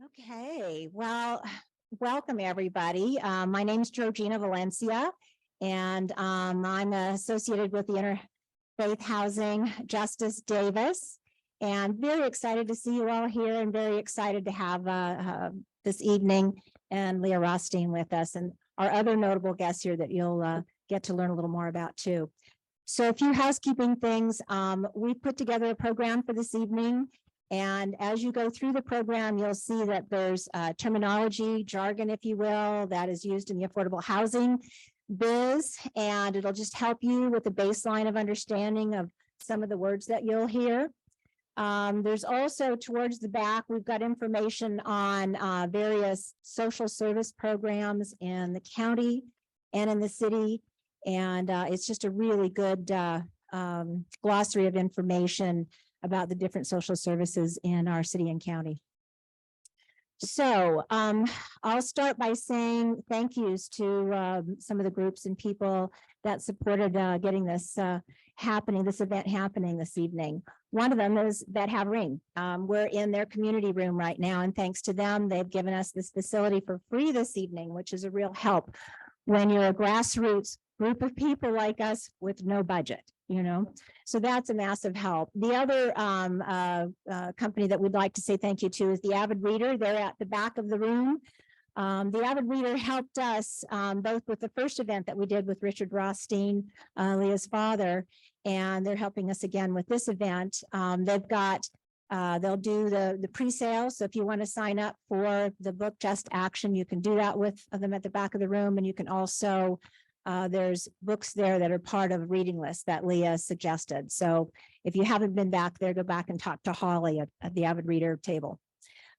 Okay, well, welcome everybody. My name is Georgina Valencia, and I'm associated with the Interfaith Housing Justice Davis, and very excited to see you all here, and very excited to have this evening and Leah Rothstein with us, and our other notable guests here that you'll get to learn a little more about too. So a few housekeeping things. We put together a program for this evening. And as you go through the program, you'll see that there's terminology, jargon, if you will, that is used in the affordable housing biz, and it'll just help you with the baseline of understanding of some of the words that you'll hear. There's also towards the back, we've got information on various social service programs in the county and in the city. And it's just a really good glossary of information about the different social services in our city and county. So I'll start by saying thank yous to some of the groups and people that supported getting this event happening this evening. One of them is that have ring. We're in their community room right now, and thanks to them, they've given us this facility for free this evening, which is a real help when you're a grassroots group of people like us with no budget, so that's a massive help. The other company that we'd like to say thank you to is the Avid Reader. They're at the back of the room. The Avid Reader helped us both with the first event that we did with Richard Rothstein, Leah's father, and they're helping us again with this event. They've got they'll do the pre-sale. So if you want to sign up for the book Just Action, you can do that with them at the back of the room. And you can also, there's books there that are part of a reading list that Leah suggested. So if you haven't been back there, go back and talk to Holly at the Avid Reader table.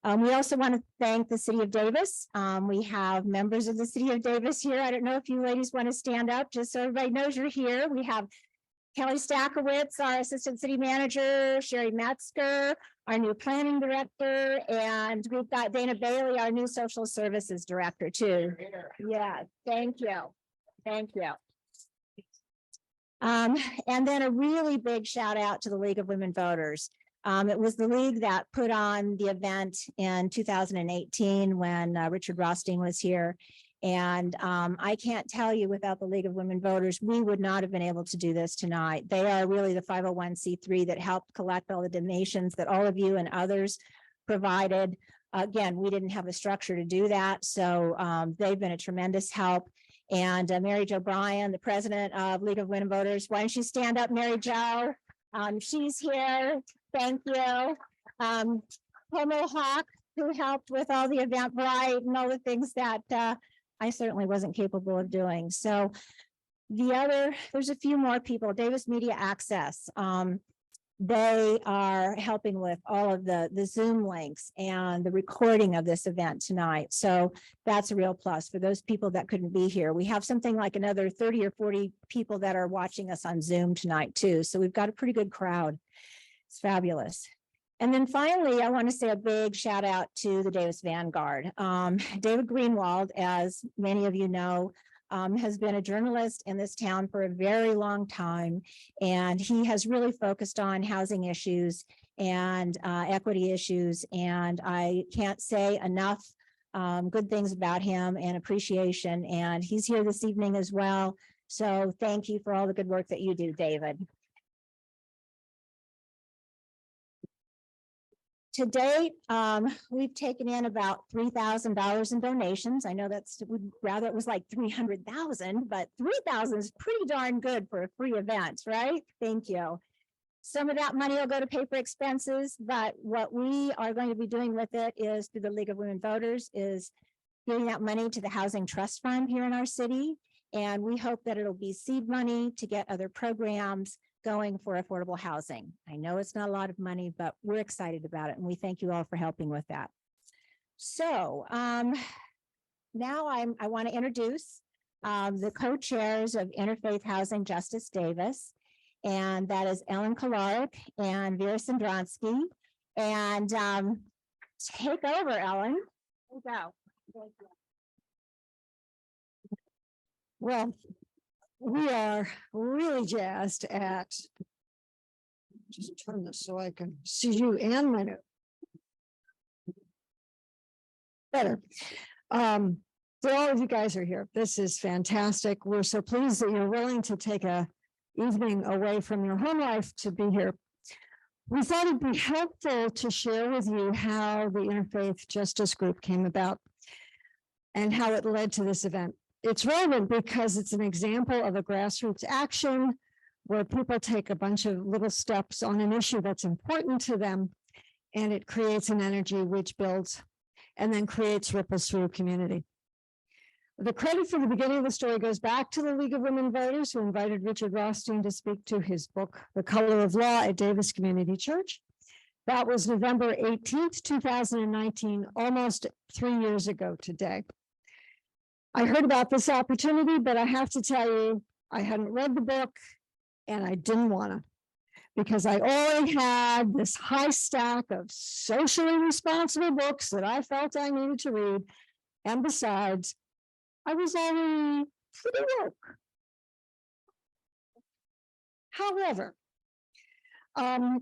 We also want to thank the City of Davis. We have members of the City of Davis here. I don't know if you ladies want to stand up just so everybody knows you're here. We have Kelly Stackowitz, our assistant city manager, Sherry Metzger, our new planning director, and we've got Dana Bailey, our new social services director too. Yeah, thank you. Thank you. And then a really big shout out to the League of Women Voters. It was the League that put on the event in 2018 when Richard Rothstein was here. And I can't tell you, without the League of Women Voters, we would not have been able to do this tonight. They are really the 501c3 that helped collect all the donations that all of you and others provided. Again, we didn't have a structure to do that. So they've been a tremendous help. And Mary Jo Bryan, the president of League of Women Voters, why don't you stand up, Mary Jo? She's here. Thank you. Homo Hawk, who helped with all the Eventbrite and all the things that I certainly wasn't capable of doing. So there's a few more people. Davis Media Access. They are helping with all of the Zoom links and the recording of this event tonight. So that's a real plus for those people that couldn't be here. We have something like another 30 or 40 people that are watching us on Zoom tonight too. So we've got a pretty good crowd. It's fabulous. And then finally, I want to say a big shout out to the Davis Vanguard. David Greenwald, as many of you know, has been a journalist in this town for a very long time. And he has really focused on housing issues and equity issues. And I can't say enough good things about him and appreciation. And he's here this evening as well. So thank you for all the good work that you do, David. To date, we've taken in about $3,000 in donations. I know we'd rather it was like 300,000, but 3,000 is pretty darn good for a free event, right? Thank you. Some of that money will go to pay for expenses, but what we are going to be doing with it is through the League of Women Voters is giving that money to the Housing Trust Fund here in our city. And we hope that it'll be seed money to get other programs going for affordable housing. I know it's not a lot of money, but we're excited about it. And we thank you all for helping with that. So now I want to introduce the co-chairs of Interfaith Housing Justice Davis. And that is Ellen Kolarek and Vera Sandronsky. And take over, Ellen. Here we go. Well, we are really jazzed at, just turn this so I can see you and my note. better. So all of you guys are here. This is fantastic. We're so pleased that you're willing to take a evening away from your home life to be here. We thought it'd be helpful to share with you how the Interfaith Justice Group came about and how it led to this event. It's relevant because it's an example of a grassroots action where people take a bunch of little steps on an issue that's important to them, and it creates an energy which builds and then creates ripples through a community. The credit for the beginning of the story goes back to the League of Women Voters, who invited Richard Rothstein to speak to his book, The Color of Law, at Davis Community Church. That was November 18th, 2019, almost 3 years ago today. I heard about this opportunity, but I have to tell you, I hadn't read the book and I didn't want to, because I already had this high stack of socially responsible books that I felt I needed to read. And besides, I was already pretty woke. However,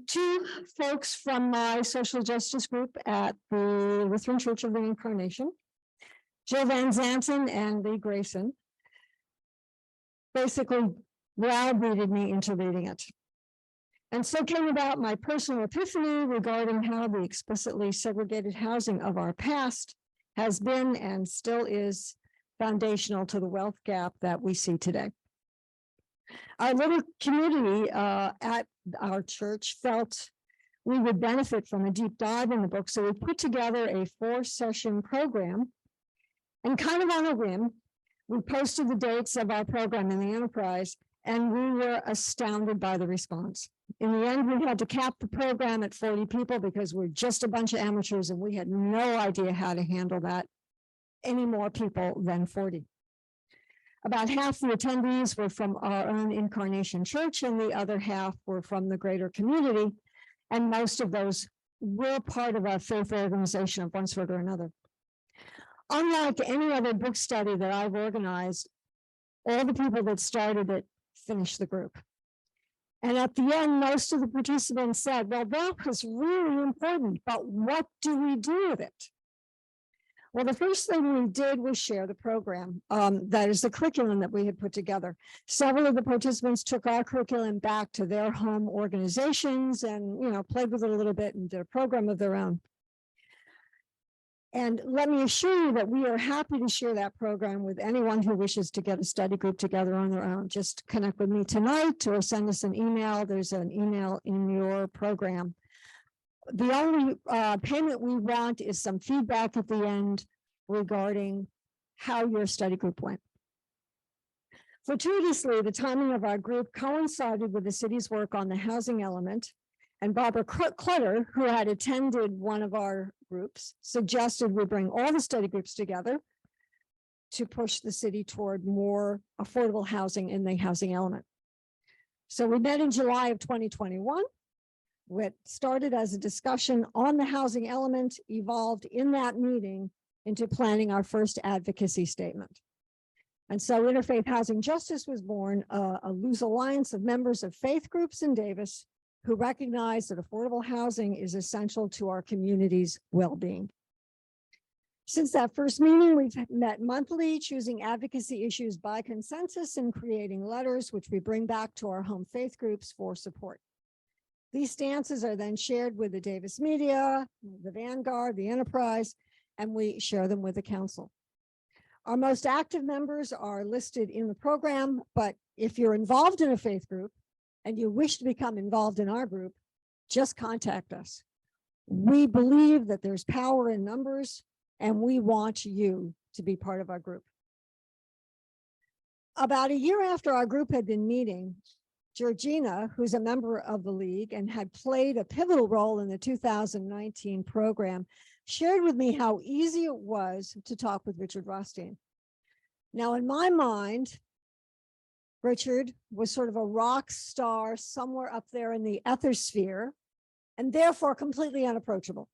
two folks from my social justice group at the Lutheran Church of the Incarnation, Jill Van Zanten and Lee Grayson, basically browbeated me into reading it. And so came about my personal epiphany regarding how the explicitly segregated housing of our past has been and still is foundational to the wealth gap that we see today. Our little community at our church felt we would benefit from a deep dive in the book, so we put together a 4-session program. And kind of on a whim, we posted the dates of our program in the Enterprise, and we were astounded by the response. In the end, we had to cap the program at 40 people because we're just a bunch of amateurs and we had no idea how to handle that, any more people than 40. About half the attendees were from our own Incarnation Church and the other half were from the greater community. And most of those were part of a faith organization of one sort or another. Unlike any other book study that I've organized, all the people that started it finished the group. And at the end, most of the participants said, well, that was really important, but what do we do with it? Well, the first thing we did was share the program. That is the curriculum that we had put together. Several of the participants took our curriculum back to their home organizations and, played with it a little bit and did a program of their own. And let me assure you that we are happy to share that program with anyone who wishes to get a study group together on their own. Just connect with me tonight or send us an email. There's an email in your program. The only payment we want is some feedback at the end regarding how your study group went. Fortuitously, the timing of our group coincided with the city's work on the housing element, and Barbara Clutter, who had attended one of our groups, suggested we bring all the study groups together to push the city toward more affordable housing in the housing element. So we met in July of 2021. What started as a discussion on the housing element evolved in that meeting into planning our first advocacy statement. And so Interfaith Housing Justice was born, a loose alliance of members of faith groups in Davis who recognize that affordable housing is essential to our community's well-being. Since that first meeting, we've met monthly, choosing advocacy issues by consensus and creating letters, which we bring back to our home faith groups for support. These stances are then shared with the Davis media, the Vanguard, the Enterprise, and we share them with the council. Our most active members are listed in the program, but if you're involved in a faith group and you wish to become involved in our group, just contact us. We believe that there's power in numbers, and we want you to be part of our group. About a year after our group had been meeting, Georgina, who's a member of the League and had played a pivotal role in the 2019 program, shared with me how easy it was to talk with Richard Rothstein. Now, in my mind, Richard was sort of a rock star somewhere up there in the ethersphere and therefore completely unapproachable.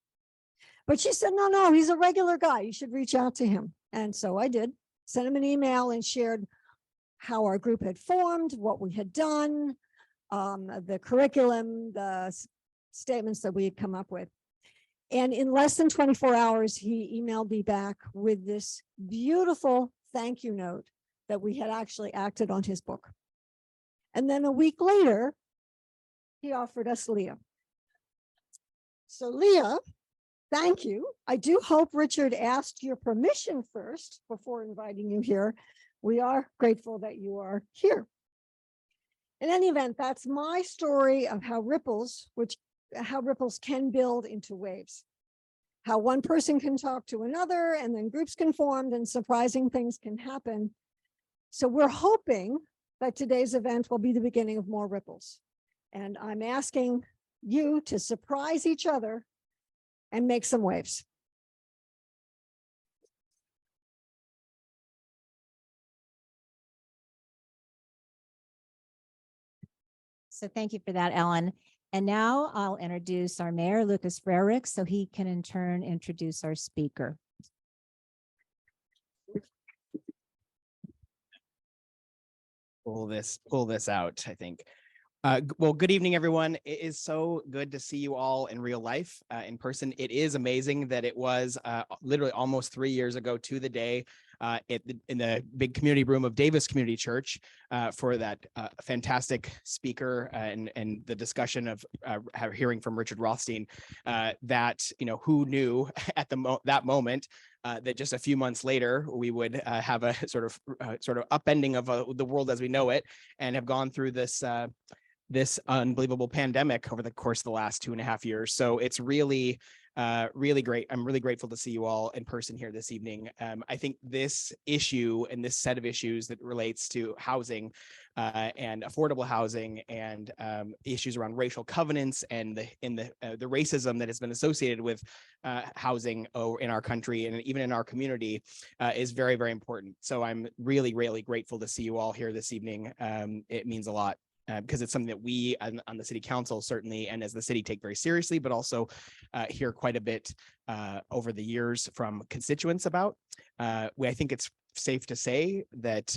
But she said, no, he's a regular guy. You should reach out to him. And so I did, sent him an email and shared how our group had formed, what we had done, the curriculum, the statements that we had come up with. And in less than 24 hours, he emailed me back with this beautiful thank you note that we had actually acted on his book. And then a week later, he offered us Leah. So Leah, thank you. I do hope Richard asked your permission first before inviting you here. We are grateful that you are here. In any event, that's my story of how ripples can build into waves. How one person can talk to another, and then groups can form, and surprising things can happen. So we're hoping that today's event will be the beginning of more ripples. And I'm asking you to surprise each other and make some waves. So thank you for that, Ellen. And now I'll introduce our mayor, Lucas Frerick, so he can in turn introduce our speaker. Pull this out, I think. Well, good evening, everyone. It is so good to see you all in real life, in person. It is amazing that it was literally almost 3 years ago to the day in the big community room of Davis Community Church for that fantastic speaker and the discussion of hearing from Richard Rothstein that, who knew at that moment that just a few months later we would have a sort of upending of the world as we know it, and have gone through this unbelievable pandemic over the course of the last 2.5 years. So it's really great. I'm really grateful to see you all in person here this evening. I think this issue and this set of issues that relates to housing and affordable housing and issues around racial covenants and the racism that has been associated with housing in our country and even in our community is very, very important. So I'm really, really grateful to see you all here this evening. It means a lot. Because it's something that we on the city council certainly, and as the city, take very seriously, but also hear quite a bit over the years from constituents about. I think it's safe to say that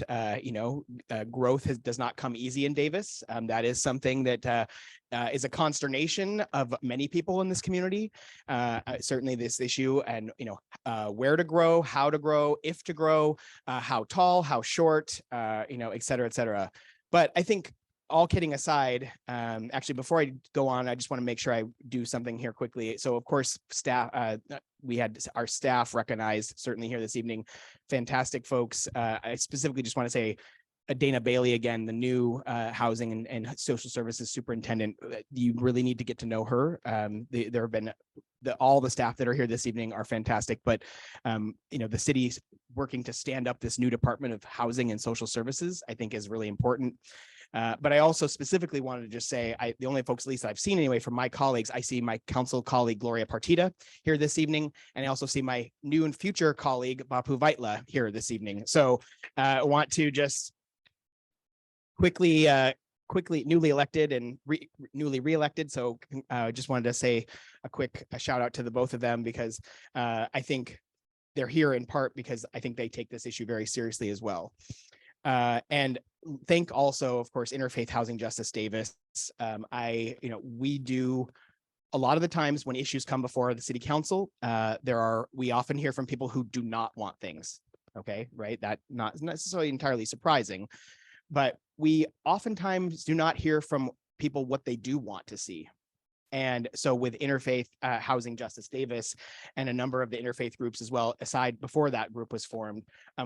growth does not come easy in Davis. That is something that is a consternation of many people in this community. Certainly this issue and where to grow, how to grow, if to grow, how tall, how short, et cetera, et cetera. But I think, all kidding aside, actually, before I go on, I just want to make sure I do something here quickly. So, of course, staff, we had our staff recognized certainly here this evening. Fantastic folks. I specifically just want to say Dana Bailey, again, the new housing and social services superintendent. You really need to get to know her. There have been all the staff that are here this evening are fantastic, but the city's working to stand up this new Department of Housing and Social Services, I think, is really important. But I also specifically wanted to just say, the only folks, at least I've seen anyway, from my colleagues, I see my council colleague, Gloria Partita, here this evening, and I also see my new and future colleague, Bapu Vaitla, here this evening. So I want to just quickly, newly elected and newly reelected. So I just wanted to say a quick shout out to the both of them, because I think they're here in part because I think they take this issue very seriously as well. And thank also, of course, Interfaith Housing Justice Davis. We do a lot of the times when issues come before the city council, we often hear from people who do not want things. Okay, right? That not necessarily entirely surprising, but we oftentimes do not hear from people what they do want to see. And so with Interfaith Housing Justice Davis and a number of the interfaith groups as well, aside before that group was formed,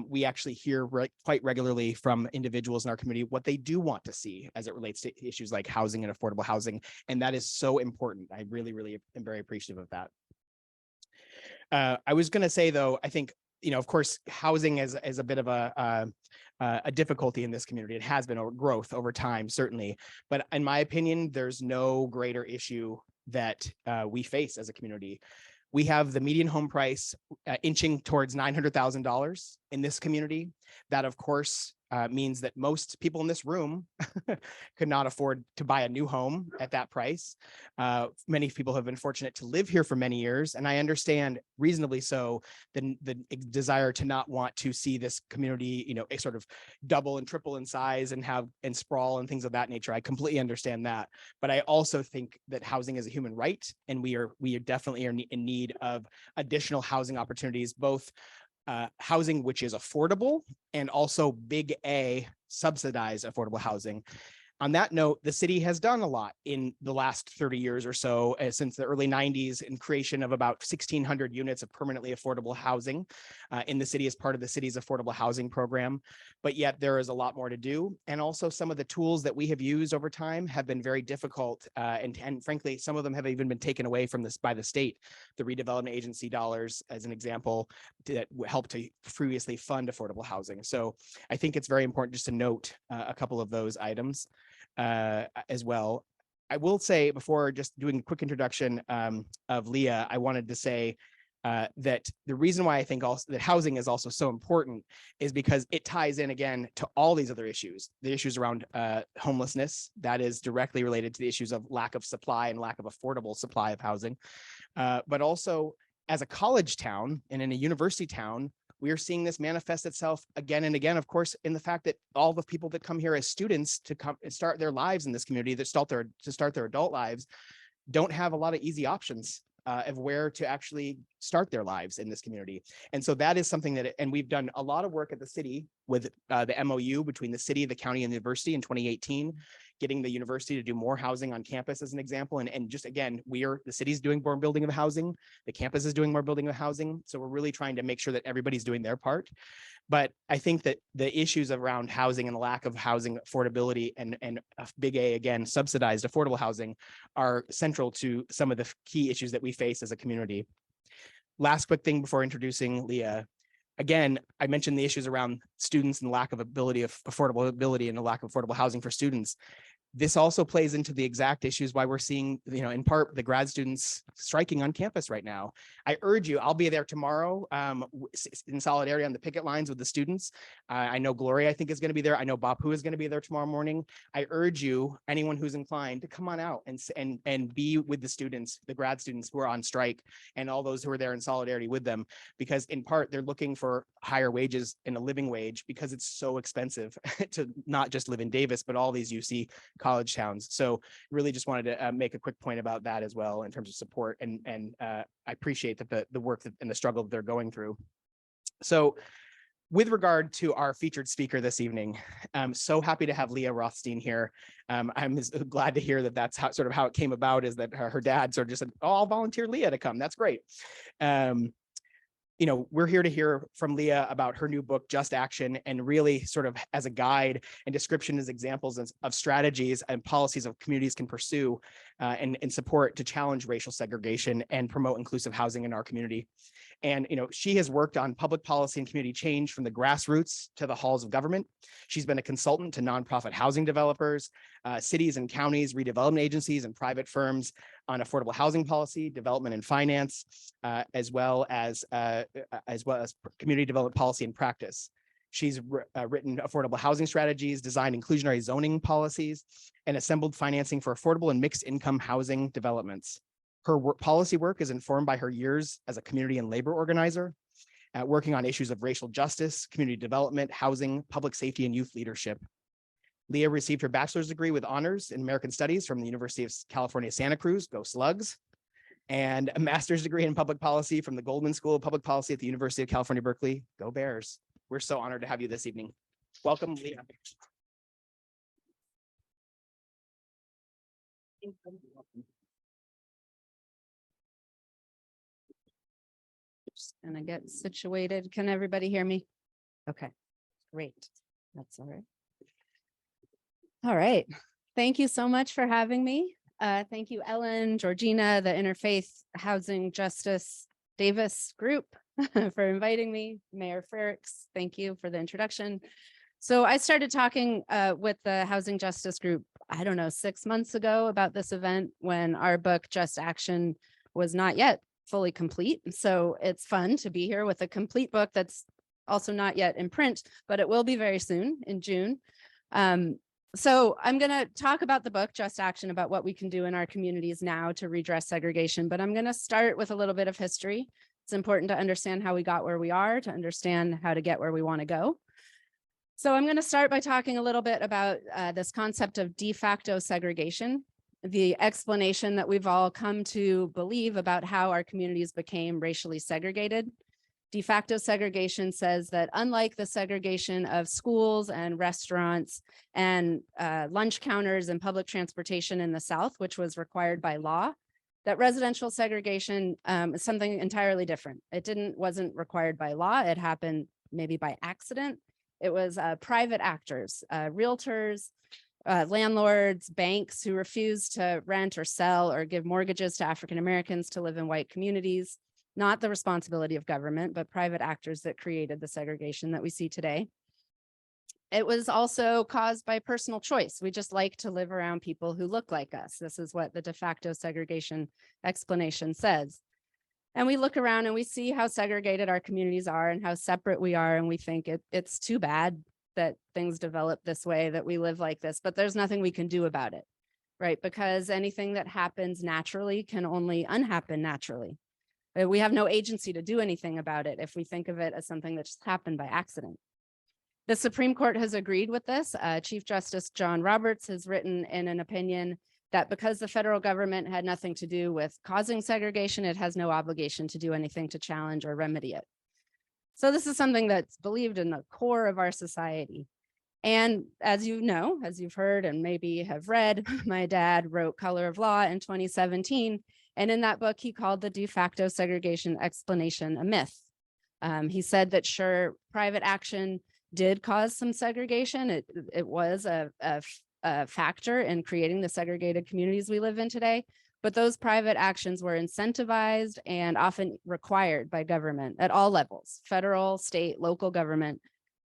we actually hear quite regularly from individuals in our community what they do want to see as it relates to issues like housing and affordable housing. And that is so important. I really, really am very appreciative of that. I was going to say, though, I think, of course, housing is a bit of a difficulty in this community. It has been growth over time, certainly. But in my opinion, there's no greater issue that we face as a community. We have the median home price inching towards $900,000 in this community. That, of course, means that most people in this room could not afford to buy a new home at that price. Many people have been fortunate to live here for many years, and I understand reasonably so the desire to not want to see this community, a sort of double and triple in size and sprawl and things of that nature. I completely understand that, but I also think that housing is a human right, and we definitely are in need of additional housing opportunities, both housing which is affordable and also big A subsidized affordable housing. On that note, the city has done a lot in the last 30 years or so, since the early 90s, in creation of about 1,600 units of permanently affordable housing in the city as part of the city's affordable housing program. But yet there is a lot more to do. And also some of the tools that we have used over time have been very difficult. And frankly, some of them have even been taken away from this by the state. The redevelopment agency dollars, as an example, that helped to previously fund affordable housing. So I think it's very important just to note a couple of those items as well. I will say, before just doing a quick introduction of Leah, I wanted to say that the reason why I think also that housing is also so important is because it ties in again to all these other issues, the issues around homelessness that is directly related to the issues of lack of supply and lack of affordable supply of housing. But also as a college town and in a university town, we are seeing this manifest itself again and again, of course, in the fact that all the people that come here as students to come and start their lives in this community, that start their adult lives, don't have a lot of easy options of where to actually start their lives in this community. And so that is something that, and we've done a lot of work at the city with the MOU between the city, the county, and the university in 2018, getting the university to do more housing on campus as an example. And just again, the city's doing more building of housing, the campus is doing more building of housing. So we're really trying to make sure that everybody's doing their part. But I think that the issues around housing and the lack of housing affordability and big A, again, subsidized affordable housing are central to some of the key issues that we face as a community. Last quick thing before introducing Leah. Again, I mentioned the issues around students and the lack of affordability and the lack of affordable housing for students. This also plays into the exact issues why we're seeing, in part, the grad students striking on campus right now. I urge you, I'll be there tomorrow in solidarity on the picket lines with the students. I know Gloria, I think, is going to be there. I know Bapu is going to be there tomorrow morning. I urge you, anyone who's inclined, to come on out and be with the students, the grad students who are on strike, and all those who are there in solidarity with them, because in part, they're looking for higher wages and a living wage because it's so expensive to not just live in Davis, but all these UC college towns. So really just wanted to make a quick point about that as well in terms of support. And I appreciate that the work and the struggle that they're going through. So with regard to our featured speaker this evening, I'm so happy to have Leah Rothstein here. I'm glad to hear that that's how it came about, is that her dad sort of just said, "Oh, I'll volunteer Leah to come." That's great. We're here to hear from Leah about her new book, Just Action, and really sort of as a guide and description as examples of strategies and policies of communities can pursue and support to challenge racial segregation and promote inclusive housing in our community. And, she has worked on public policy and community change from the grassroots to the halls of government. She's been a consultant to nonprofit housing developers, cities and counties, redevelopment agencies, and private firms on affordable housing policy, development and finance, as well as community development policy and practice. She's written affordable housing strategies, designed inclusionary zoning policies, and assembled financing for affordable and mixed income housing developments. Her policy work is informed by her years as a community and labor organizer, working on issues of racial justice, community development, housing, public safety, and youth leadership. Leah received her bachelor's degree with honors in American Studies from the University of California, Santa Cruz, go Slugs, and a master's degree in public policy from the Goldman School of Public Policy at the University of California, Berkeley, go Bears. We're so honored to have you this evening. Welcome, Leah. Just gonna get situated. Can everybody hear me? Okay, great. That's all right. All right. Thank you so much for having me. Thank you, Ellen, Georgina, the Interfaith Housing Justice Davis group for inviting me. Mayor Frericks, thank you for the introduction. So I started talking with the Housing Justice Group, I don't know, 6 months ago about this event when our book, Just Action, was not yet fully complete. So it's fun to be here with a complete book that's also not yet in print, but it will be very soon in June. So I'm going to talk about the book, Just Action, about what we can do in our communities now to redress segregation. But I'm going to start with a little bit of history. It's important to understand how we got where we are, to understand how to get where we want to go. So I'm going to start by talking a little bit about this concept of de facto segregation, the explanation that we've all come to believe about how our communities became racially segregated. De facto segregation says that unlike the segregation of schools and restaurants and lunch counters and public transportation in the South, which was required by law, that residential segregation is something entirely different. It wasn't required by law. It happened maybe by accident. It was private actors, realtors, landlords, banks who refused to rent or sell or give mortgages to African Americans to live in white communities. Not the responsibility of government, but private actors that created the segregation that we see today. It was also caused by personal choice. We just like to live around people who look like us. This is what the de facto segregation explanation says. And we look around and we see how segregated our communities are and how separate we are. And we think it's too bad that things develop this way, that we live like this, but there's nothing we can do about it, right? Because anything that happens naturally can only unhappen naturally. We have no agency to do anything about it if we think of it as something that just happened by accident. The Supreme Court has agreed with this. Chief Justice John Roberts has written in an opinion that because the federal government had nothing to do with causing segregation, it has no obligation to do anything to challenge or remedy it. So this is something that's believed in the core of our society. And as you know, as you've heard and maybe have read, my dad wrote Color of Law in 2017. And in that book, he called the de facto segregation explanation a myth. He said that sure, private action did cause some segregation. It was a factor in creating the segregated communities we live in today. But those private actions were incentivized and often required by government at all levels, federal, state, local government,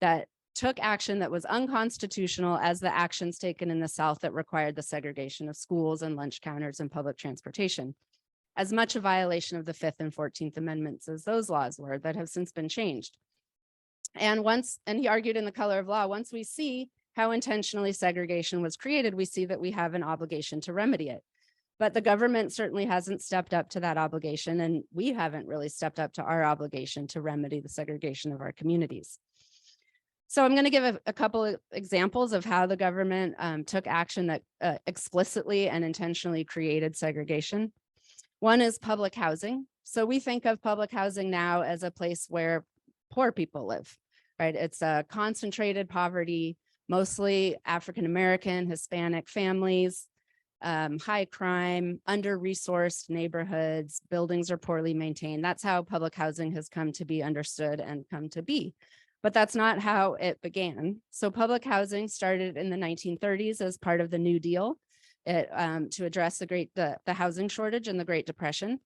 that took action that was unconstitutional as the actions taken in the South that required the segregation of schools and lunch counters and public transportation. As much a violation of the 5th and 14th Amendments as those laws were that have since been changed. And he argued in The Color of Law, once we see how intentionally segregation was created, we see that we have an obligation to remedy it. But the government certainly hasn't stepped up to that obligation, and we haven't really stepped up to our obligation to remedy the segregation of our communities. So I'm going to give a couple of examples of how the government took action that explicitly and intentionally created segregation. One is public housing. So we think of public housing now as a place where poor people live, right? It's a concentrated poverty, mostly African-American, Hispanic families, high crime, under-resourced neighborhoods, buildings are poorly maintained. That's how public housing has come to be understood and come to be. But that's not how it began. So public housing started in the 1930s as part of the New Deal to address the housing shortage and the Great Depression.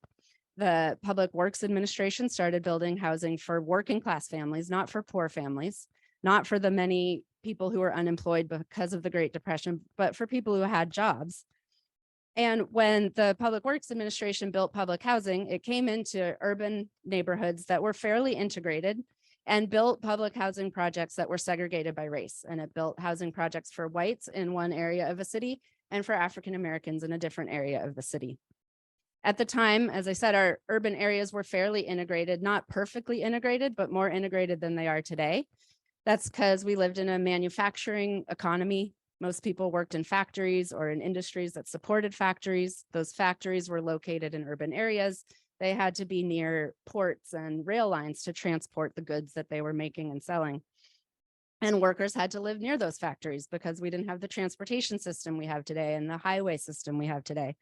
The Public Works Administration started building housing for working class families, not for poor families, not for the many people who were unemployed because of the Great Depression, but for people who had jobs. And when the Public Works Administration built public housing, it came into urban neighborhoods that were fairly integrated and built public housing projects that were segregated by race. And it built housing projects for whites in one area of a city and for African Americans in a different area of the city. At the time, as I said, our urban areas were fairly integrated, not perfectly integrated, but more integrated than they are today. That's because we lived in a manufacturing economy. Most people worked in factories or in industries that supported factories. Those factories were located in urban areas. They had to be near ports and rail lines to transport the goods that they were making and selling. And workers had to live near those factories because we didn't have the transportation system we have today and the highway system we have today.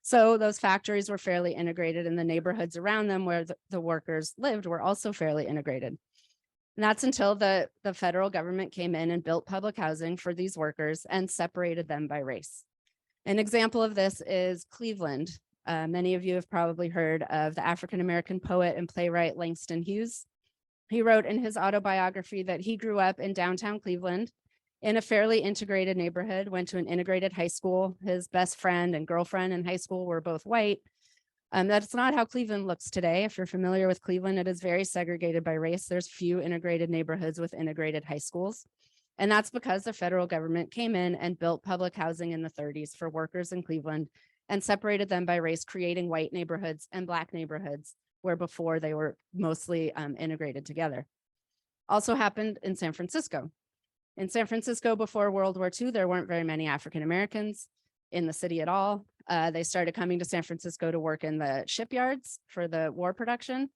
So those factories were fairly integrated, and the neighborhoods around them where the workers lived were also fairly integrated. And that's until the federal government came in and built public housing for these workers and separated them by race. An example of this is Cleveland. Many of you have probably heard of the African-American poet and playwright Langston Hughes. He wrote in his autobiography that he grew up in downtown Cleveland in a fairly integrated neighborhood, went to an integrated high school. His best friend and girlfriend in high school were both white. That's not how Cleveland looks today. If you're familiar with Cleveland, it is very segregated by race. There's few integrated neighborhoods with integrated high schools. And that's because the federal government came in and built public housing in the 30s for workers in Cleveland and separated them by race, creating white neighborhoods and Black neighborhoods where before they were mostly integrated together. Also happened in San Francisco. In San Francisco before World War II, there weren't very many African Americans in the city at all. They started coming to San Francisco to work in the shipyards for the war production.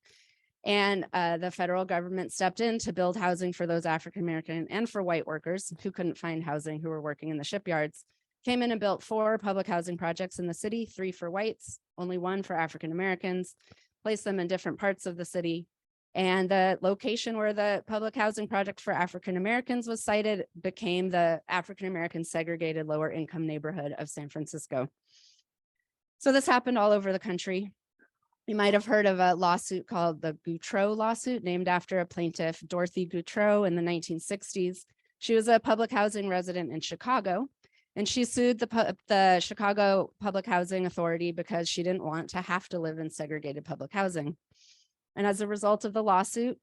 And the federal government stepped in to build housing for those African American and for white workers who couldn't find housing, who were working in the shipyards. Came in and built 4 public housing projects in the city, 3 for whites, only 1 for African Americans, placed them in different parts of the city. And the location where the public housing project for African Americans was sited became the African American segregated lower income neighborhood of San Francisco. So this happened all over the country. You might have heard of a lawsuit called the Goutreau lawsuit, named after a plaintiff, Dorothy Goutreau, in the 1960s. She was a public housing resident in Chicago, and she sued the Chicago Public Housing Authority because she didn't want to have to live in segregated public housing. And as a result of the lawsuit,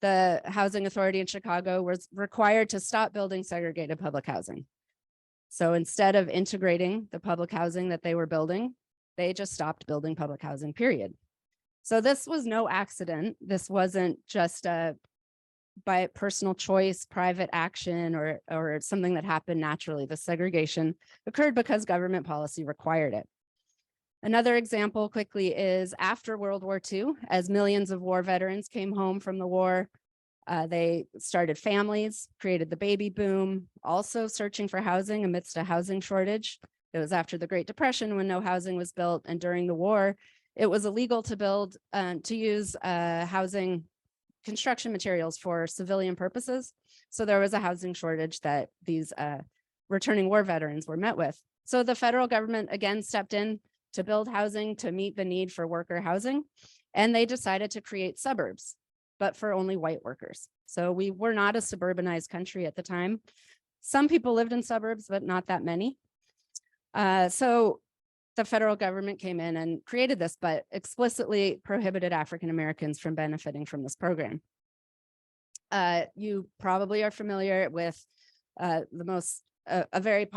the housing authority in Chicago was required to stop building segregated public housing. So instead of integrating the public housing that they were building, they just stopped building public housing, period. So this was no accident. This wasn't just by personal choice, private action, or something that happened naturally. The segregation occurred because government policy required it. Another example quickly is after World War II, as millions of war veterans came home from the war, they started families, created the baby boom, also searching for housing amidst a housing shortage. It was after the Great Depression when no housing was built, and during the war, it was illegal to use housing construction materials for civilian purposes. So there was a housing shortage that these returning war veterans were met with. So the federal government again stepped in to build housing to meet the need for worker housing, and they decided to create suburbs, but for only white workers. So we were not a suburbanized country at the time. Some people lived in suburbs, but not that many. So the federal government came in and created this, but explicitly prohibited African Americans from benefiting from this program. You probably are familiar with a very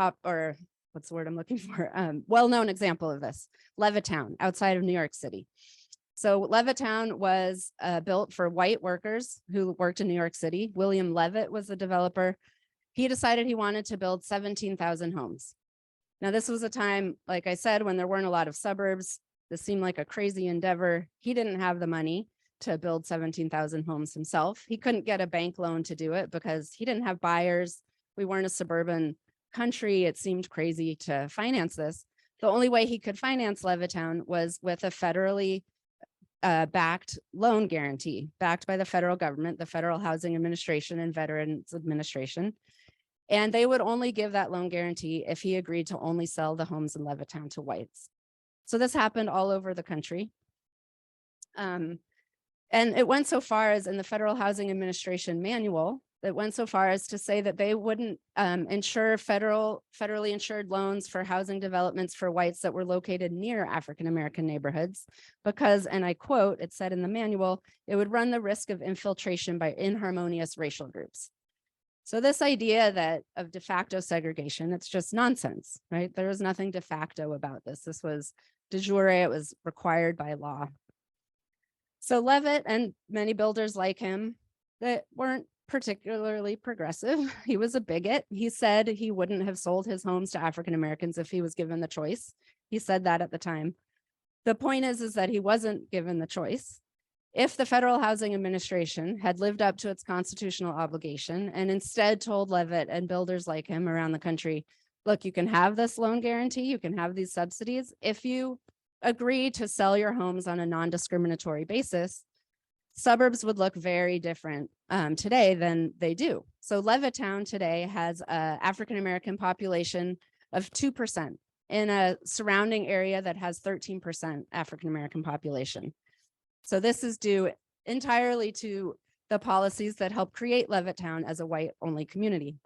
what's the word I'm looking for? Well-known example of this, Levittown, outside of New York City. So Levittown was built for white workers who worked in New York City. William Levitt was the developer. He decided he wanted to build 17,000 homes. Now, this was a time, like I said, when there weren't a lot of suburbs. This seemed like a crazy endeavor. He didn't have the money to build 17,000 homes himself. He couldn't get a bank loan to do it because he didn't have buyers. We weren't a suburban country. It seemed crazy to finance this. The only way he could finance Levittown was with a federally backed loan guarantee, backed by the federal government, the Federal Housing Administration and Veterans Administration. And they would only give that loan guarantee if he agreed to only sell the homes in Levittown to whites. So this happened all over the country. And it went so far as in the Federal Housing Administration manual, that went so far as to say that they wouldn't insure federally insured loans for housing developments for whites that were located near African-American neighborhoods because, and I quote, it said in the manual, it would run the risk of infiltration by inharmonious racial groups. So this idea of de facto segregation, it's just nonsense, right? There was nothing de facto about this. This was de jure, it was required by law. So Levitt and many builders like him that weren't particularly progressive. He was a bigot. He said he wouldn't have sold his homes to African Americans if he was given the choice. He said that at the time. The point is that he wasn't given the choice. If the Federal Housing Administration had lived up to its constitutional obligation and instead told Levitt and builders like him around the country, look, you can have this loan guarantee, you can have these subsidies if you agree to sell your homes on a non-discriminatory basis, suburbs would look very different today than they do. So Levittown today has an African-American population of 2% in a surrounding area that has 13% African-American population. So this is due entirely to the policies that help create Levittown as a white-only community.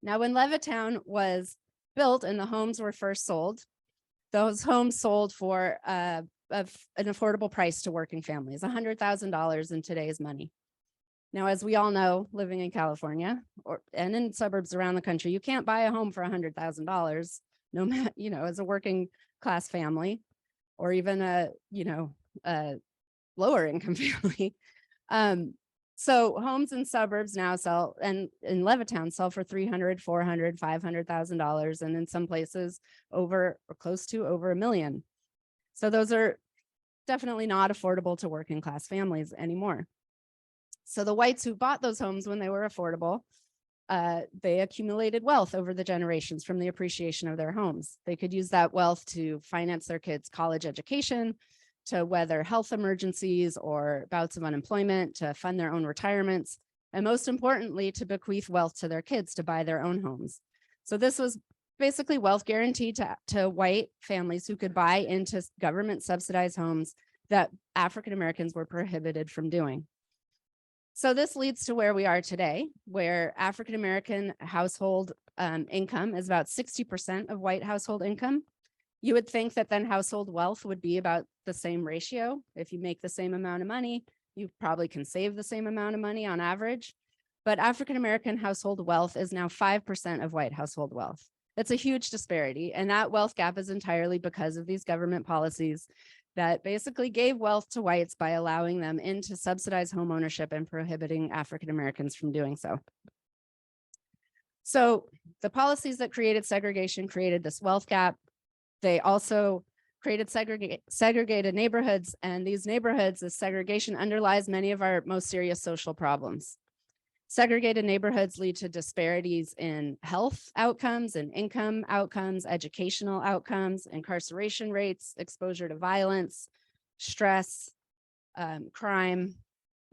Now, when Levittown was built and the homes were first sold, those homes sold for an affordable price to working families, $100,000 in today's money. Now, as we all know, living in California and in suburbs around the country, you can't buy a home for $100,000, no matter, as a working class family, or even a lower income family. So homes in suburbs now sell, and in Levittown sell for $300,000, $400,000, $500,000, and in some places over or close to over $1 million. So those are definitely not affordable to working class families anymore. So the whites who bought those homes when they were affordable, they accumulated wealth over the generations from the appreciation of their homes. They could use that wealth to finance their kids' college education, to weather health emergencies or bouts of unemployment, to fund their own retirements, and most importantly, to bequeath wealth to their kids to buy their own homes. So this was basically wealth guaranteed to white families who could buy into government subsidized homes that African Americans were prohibited from doing. So this leads to where we are today, where African American household income is about 60% of white household income. You would think that then household wealth would be about the same ratio. If you make the same amount of money, you probably can save the same amount of money on average. But African American household wealth is now 5% of white household wealth. That's a huge disparity. And that wealth gap is entirely because of these government policies that basically gave wealth to whites by allowing them into subsidized home ownership and prohibiting African Americans from doing so. So the policies that created segregation created this wealth gap. They also created segregated neighborhoods, and these neighborhoods, the segregation underlies many of our most serious social problems. Segregated neighborhoods lead to disparities in health outcomes and income outcomes, educational outcomes, incarceration rates, exposure to violence, stress, crime.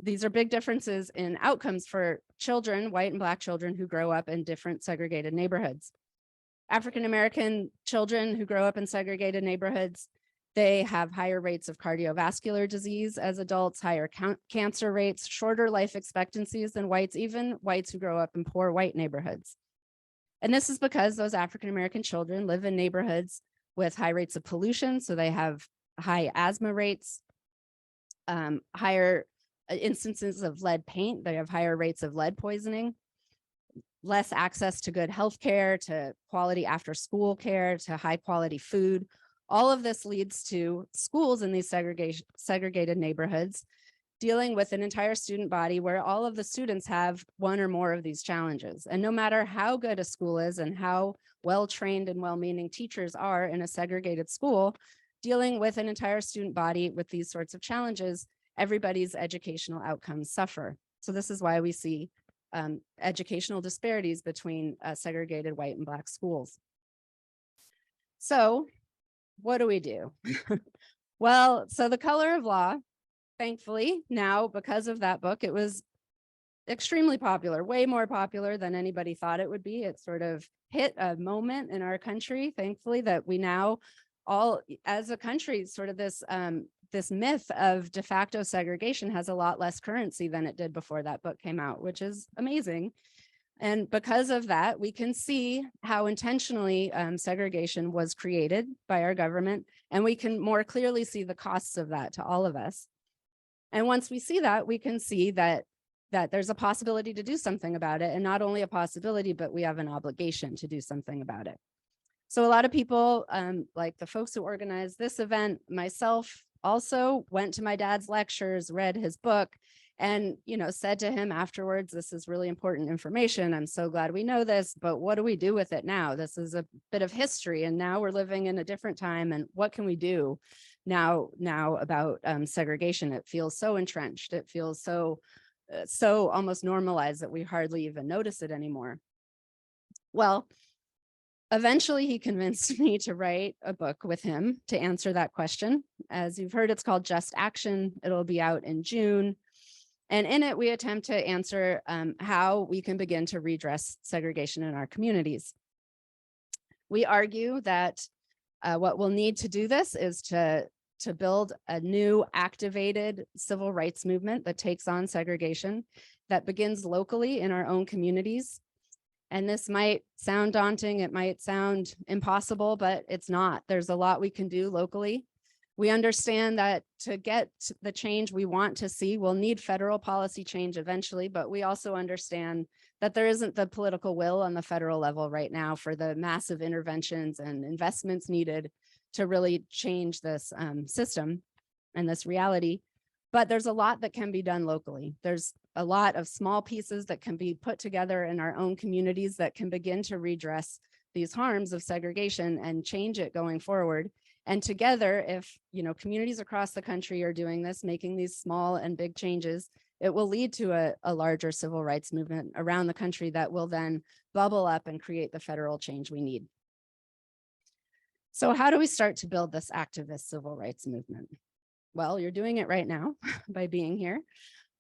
These are big differences in outcomes for children, white and Black children who grow up in different segregated neighborhoods. African American children who grow up in segregated neighborhoods, they have higher rates of cardiovascular disease as adults, higher cancer rates, shorter life expectancies than whites, even whites who grow up in poor white neighborhoods. And this is because those African American children live in neighborhoods with high rates of pollution. So they have high asthma rates, higher instances of lead paint. They have higher rates of lead poisoning, less access to good health care, to quality after school care, to high quality food. All of this leads to schools in these segregated neighborhoods dealing with an entire student body where all of the students have one or more of these challenges. And no matter how good a school is and how well-trained and well-meaning teachers are in a segregated school, dealing with an entire student body with these sorts of challenges, everybody's educational outcomes suffer. So this is why we see educational disparities between segregated white and Black schools. So what do we do? Well, so The Color of Law, thankfully, now because of that book, it was extremely popular, way more popular than anybody thought it would be. It sort of hit a moment in our country, thankfully, that we now all, as a country, sort of this myth of de facto segregation has a lot less currency than it did before that book came out, which is amazing. And because of that, we can see how intentionally segregation was created by our government, and we can more clearly see the costs of that to all of us. And once we see that, we can see that there's a possibility to do something about it, and not only a possibility, but we have an obligation to do something about it. So a lot of people, like the folks who organized this event, myself also went to my dad's lectures, read his book, and said to him afterwards, this is really important information. I'm so glad we know this, but what do we do with it now? This is a bit of history, and now we're living in a different time. And what can we do now about segregation? It feels so entrenched. It feels so almost normalized that we hardly even notice it anymore. Well, eventually he convinced me to write a book with him to answer that question. As you've heard, it's called Just Action. It'll be out in June. And in it, we attempt to answer how we can begin to redress segregation in our communities. We argue that what we'll need to do this is to build a new activated civil rights movement that takes on segregation, that begins locally in our own communities, And this might sound daunting, it might sound impossible, but it's not. There's a lot we can do locally. We understand that to get the change we want to see, we'll need federal policy change eventually, but we also understand that there isn't the political will on the federal level right now for the massive interventions and investments needed to really change this system and this reality. But there's a lot that can be done locally. There's a lot of small pieces that can be put together in our own communities that can begin to redress these harms of segregation and change it going forward. And together, if communities across the country are doing this, making these small and big changes, it will lead to a larger civil rights movement around the country that will then bubble up and create the federal change we need. So how do we start to build this activist civil rights movement? Well, you're doing it right now by being here.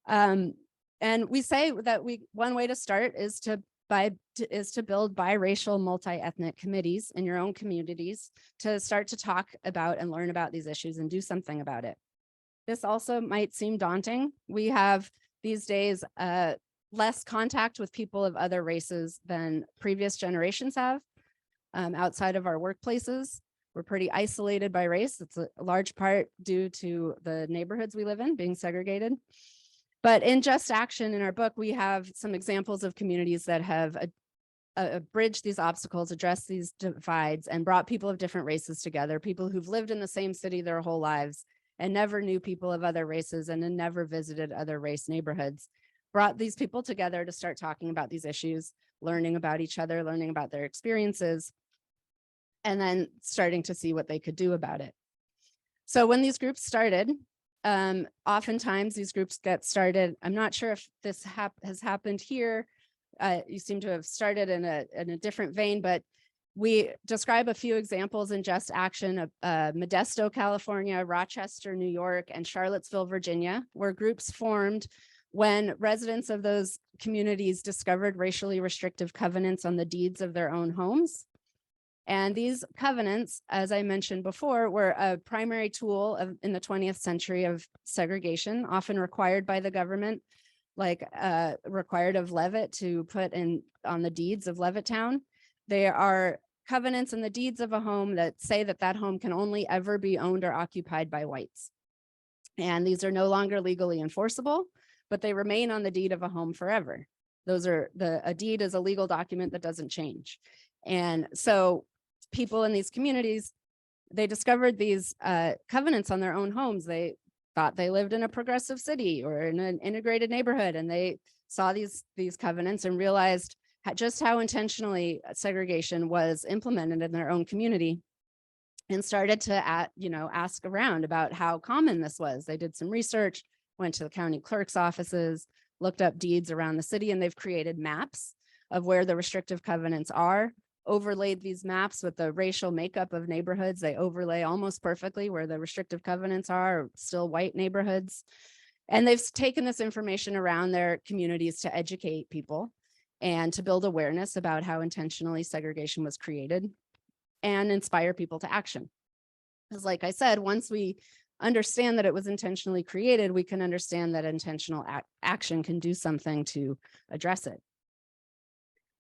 And we say that one way to start is to build biracial multi-ethnic committees in your own communities to start to talk about and learn about these issues and do something about it. This also might seem daunting. We have these days less contact with people of other races than previous generations have outside of our workplaces. We're pretty isolated by race. It's a large part due to the neighborhoods we live in being segregated. But in Just Action in our book, we have some examples of communities that have bridged these obstacles, addressed these divides, and brought people of different races together, people who've lived in the same city their whole lives and never knew people of other races and then never visited other race neighborhoods, brought these people together to start talking about these issues, learning about each other, learning about their experiences, and then starting to see what they could do about it. So when these groups started, oftentimes these groups get started. I'm not sure if this has happened here. You seem to have started in a different vein, but we describe a few examples in Just Action of Modesto, California, Rochester, New York, and Charlottesville, Virginia, where groups formed when residents of those communities discovered racially restrictive covenants on the deeds of their own homes. And these covenants, as I mentioned before, were a primary tool in the 20th century of segregation, often required by the government, like required of Levitt to put on the deeds of Levittown. They are covenants in the deeds of a home that say that that home can only ever be owned or occupied by whites. And these are no longer legally enforceable, but they remain on the deed of a home forever. A deed is a legal document that doesn't change. And so people in these communities, they discovered these covenants on their own homes. They thought they lived in a progressive city or in an integrated neighborhood, and they saw these covenants and realized just how intentionally segregation was implemented in their own community, and started to ask around about how common this was. They did some research, went to the county clerk's offices, looked up deeds around the city, and they've created maps of where the restrictive covenants are, overlaid these maps with the racial makeup of neighborhoods. They overlay almost perfectly where the restrictive covenants are still white neighborhoods. And they've taken this information around their communities to educate people and to build awareness about how intentionally segregation was created and inspire people to action. Because like I said, once we understand that it was intentionally created, we can understand that intentional action can do something to address it.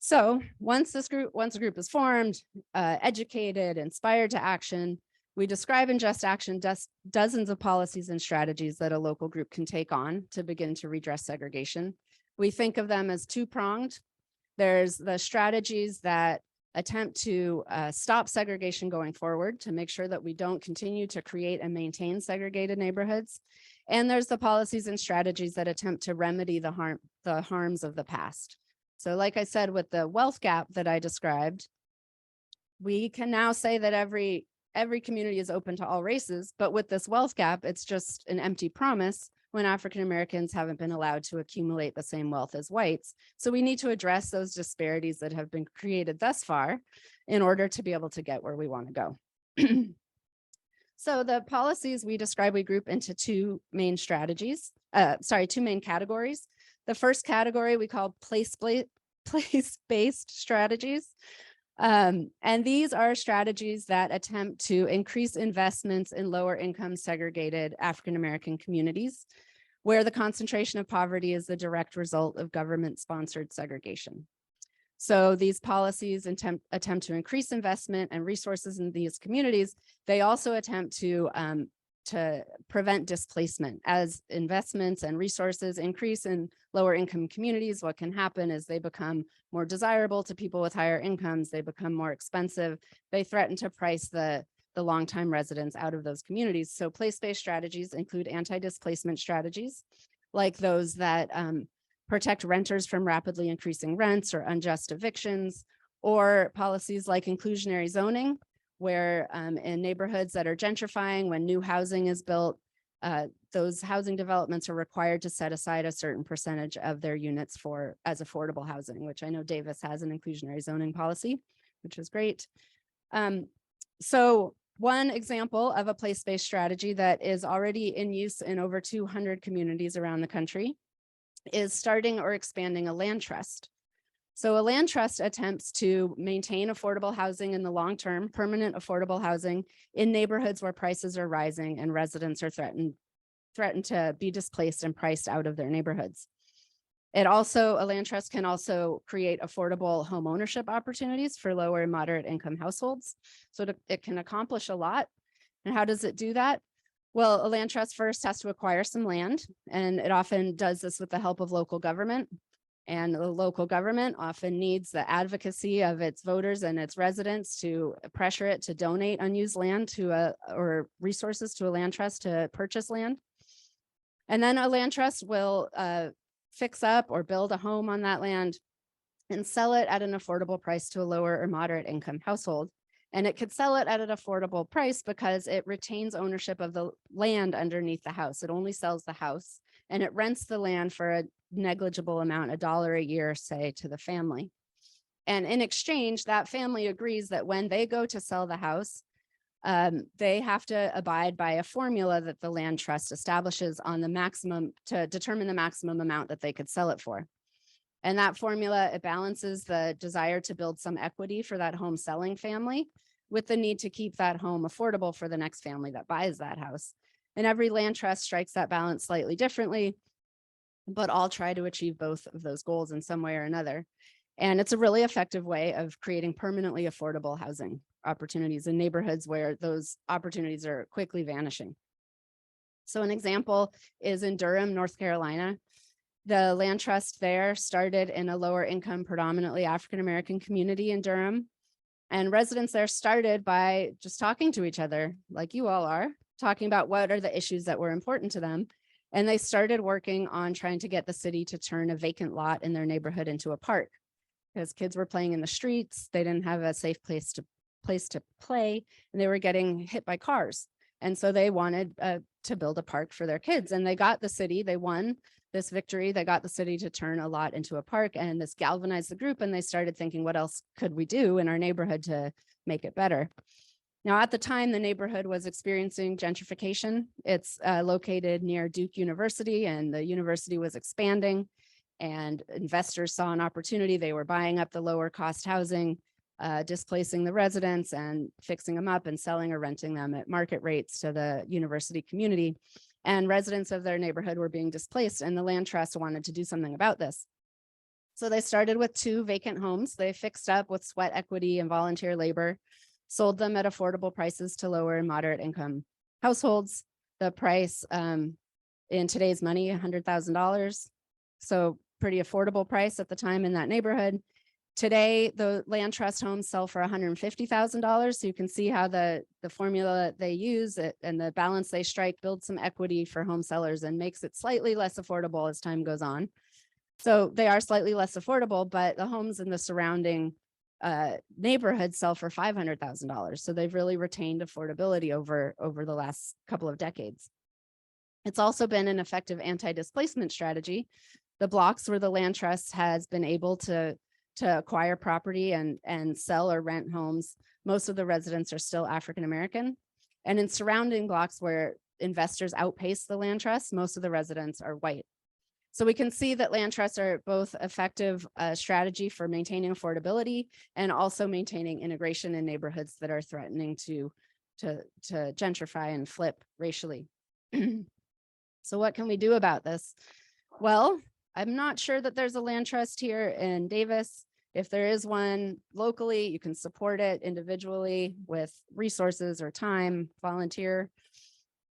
So once a group is formed, educated, inspired to action, we describe in Just Action dozens of policies and strategies that a local group can take on to begin to redress segregation. We think of them as two-pronged. There's the strategies that attempt to stop segregation going forward, to make sure that we don't continue to create and maintain segregated neighborhoods. And there's the policies and strategies that attempt to remedy the harms of the past. So like I said, with the wealth gap that I described, we can now say that every community is open to all races, but with this wealth gap, it's just an empty promise when African Americans haven't been allowed to accumulate the same wealth as whites. So we need to address those disparities that have been created thus far in order to be able to get where we want to go. So the policies we describe, we group into two main categories. The first category we call place-based strategies. And these are strategies that attempt to increase investments in lower income segregated African-American communities, where the concentration of poverty is the direct result of government-sponsored segregation. So these policies attempt to increase investment and resources in these communities. They also attempt to prevent displacement. As investments and resources increase in lower income communities, what can happen is they become more desirable to people with higher incomes. They become more expensive. They threaten to price the longtime residents out of those communities. So place-based strategies include anti-displacement strategies, like those that protect renters from rapidly increasing rents or unjust evictions, or policies like inclusionary zoning, where in neighborhoods that are gentrifying, when new housing is built, those housing developments are required to set aside a certain percentage of their units as affordable housing, which I know Davis has an inclusionary zoning policy, which is great. So one example of a place-based strategy that is already in use in over 200 communities around the country is starting or expanding a land trust. So a land trust attempts to maintain affordable housing in the long term, permanent affordable housing in neighborhoods where prices are rising and residents are threatened to be displaced and priced out of their neighborhoods. A land trust can also create affordable home ownership opportunities for lower and moderate income households. So it can accomplish a lot. And how does it do that? Well, a land trust first has to acquire some land, and it often does this with the help of local government. And the local government often needs the advocacy of its voters and its residents to pressure it to donate unused land or resources to a land trust to purchase land. And then a land trust will fix up or build a home on that land and sell it at an affordable price to a lower or moderate income household. And it could sell it at an affordable price because it retains ownership of the land underneath the house. It only sells the house, and it rents the land for a negligible amount, $1 a year, say, to the family. And in exchange, that family agrees that when they go to sell the house, they have to abide by a formula that the land trust establishes on the maximum to determine the maximum amount that they could sell it for. And that formula, it balances the desire to build some equity for that home selling family with the need to keep that home affordable for the next family that buys that house. And every land trust strikes that balance slightly differently, but all try to achieve both of those goals in some way or another. And it's a really effective way of creating permanently affordable housing opportunities in neighborhoods where those opportunities are quickly vanishing. So an example is in Durham, North Carolina. The land trust there started in a lower income, predominantly African-American community in Durham. And residents there started by just talking to each other, like you all are, talking about what are the issues that were important to them. And they started working on trying to get the city to turn a vacant lot in their neighborhood into a park, because kids were playing in the streets. They didn't have a safe place to play, and they were getting hit by cars. And so they wanted to build a park for their kids, and they won this victory. They got the city to turn a lot into a park, and this galvanized the group, and they started thinking, what else could we do in our neighborhood to make it better? Now, at the time, the neighborhood was experiencing gentrification. It's located near Duke University, and the university was expanding, and investors saw an opportunity. They were buying up the lower cost housing, displacing the residents and fixing them up and selling or renting them at market rates to the university community. And residents of their neighborhood were being displaced, and the land trust wanted to do something about this. So they started with 2 vacant homes. They fixed up with sweat equity and volunteer labor, sold them at affordable prices to lower and moderate income households. The price in today's money, $100,000. So pretty affordable price at the time in that neighborhood. Today, the land trust homes sell for $150,000. So you can see how the formula they use and the balance they strike builds some equity for home sellers and makes it slightly less affordable as time goes on. So they are slightly less affordable, but the homes in the surrounding neighborhoods sell for $500,000. So they've really retained affordability over the last couple of decades. It's also been an effective anti-displacement strategy. The blocks where the land trust has been able to acquire property and sell or rent homes, most of the residents are still African-American. And in surrounding blocks where investors outpace the land trust, most of the residents are white. So we can see that land trusts are both effective strategy for maintaining affordability and also maintaining integration in neighborhoods that are threatening to gentrify and flip racially. So what can we do about this? Well, I'm not sure that there's a land trust here in Davis. If there is one locally, you can support it individually with resources or time, volunteer.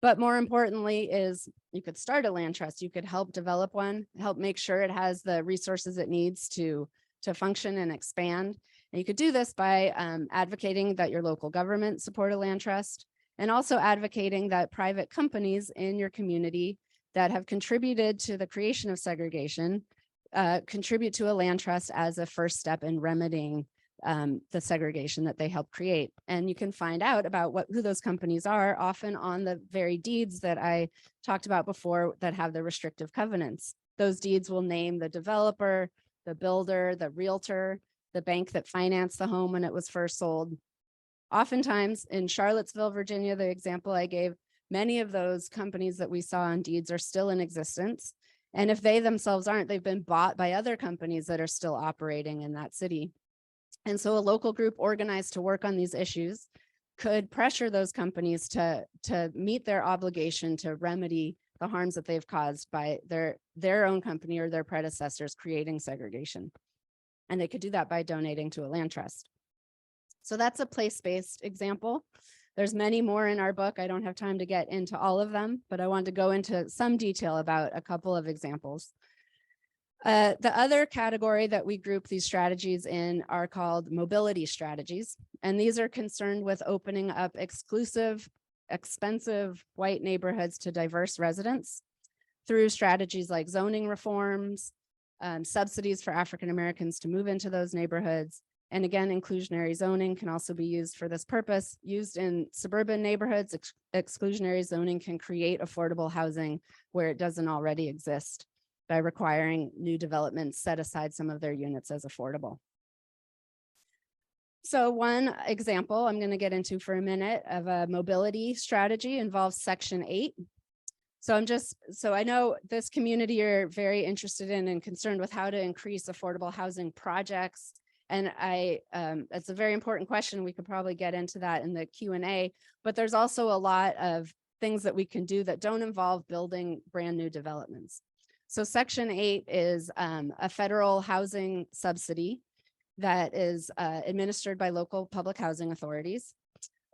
But more importantly is you could start a land trust. You could help develop one, help make sure it has the resources it needs to function and expand. And you could do this by advocating that your local government support a land trust, and also advocating that private companies in your community that have contributed to the creation of segregation contribute to a land trust as a first step in remedying the segregation that they help create. And you can find out about who those companies are often on the very deeds that I talked about before that have the restrictive covenants. Those deeds will name the developer, the builder, the realtor, the bank that financed the home when it was first sold. Oftentimes in Charlottesville, Virginia, the example I gave, many of those companies that we saw on deeds are still in existence. And if they themselves aren't, they've been bought by other companies that are still operating in that city. And so a local group organized to work on these issues could pressure those companies to meet their obligation to remedy the harms that they've caused by their own company or their predecessors creating segregation. And they could do that by donating to a land trust. So that's a place-based example. There's many more in our book. I don't have time to get into all of them, but I wanted to go into some detail about a couple of examples. The other category that we group these strategies in are called mobility strategies. And these are concerned with opening up exclusive, expensive white neighborhoods to diverse residents through strategies like zoning reforms, subsidies for African Americans to move into those neighborhoods. And again, inclusionary zoning can also be used for this purpose. Used in suburban neighborhoods, exclusionary zoning can create affordable housing where it doesn't already exist by requiring new developments set aside some of their units as affordable. So one example I'm going to get into for a minute of a mobility strategy involves Section 8. So I know this community are very interested in and concerned with how to increase affordable housing projects. And it's a very important question. We could probably get into that in the Q&A, but there's also a lot of things that we can do that don't involve building brand new developments. So Section 8 is a federal housing subsidy that is administered by local public housing authorities.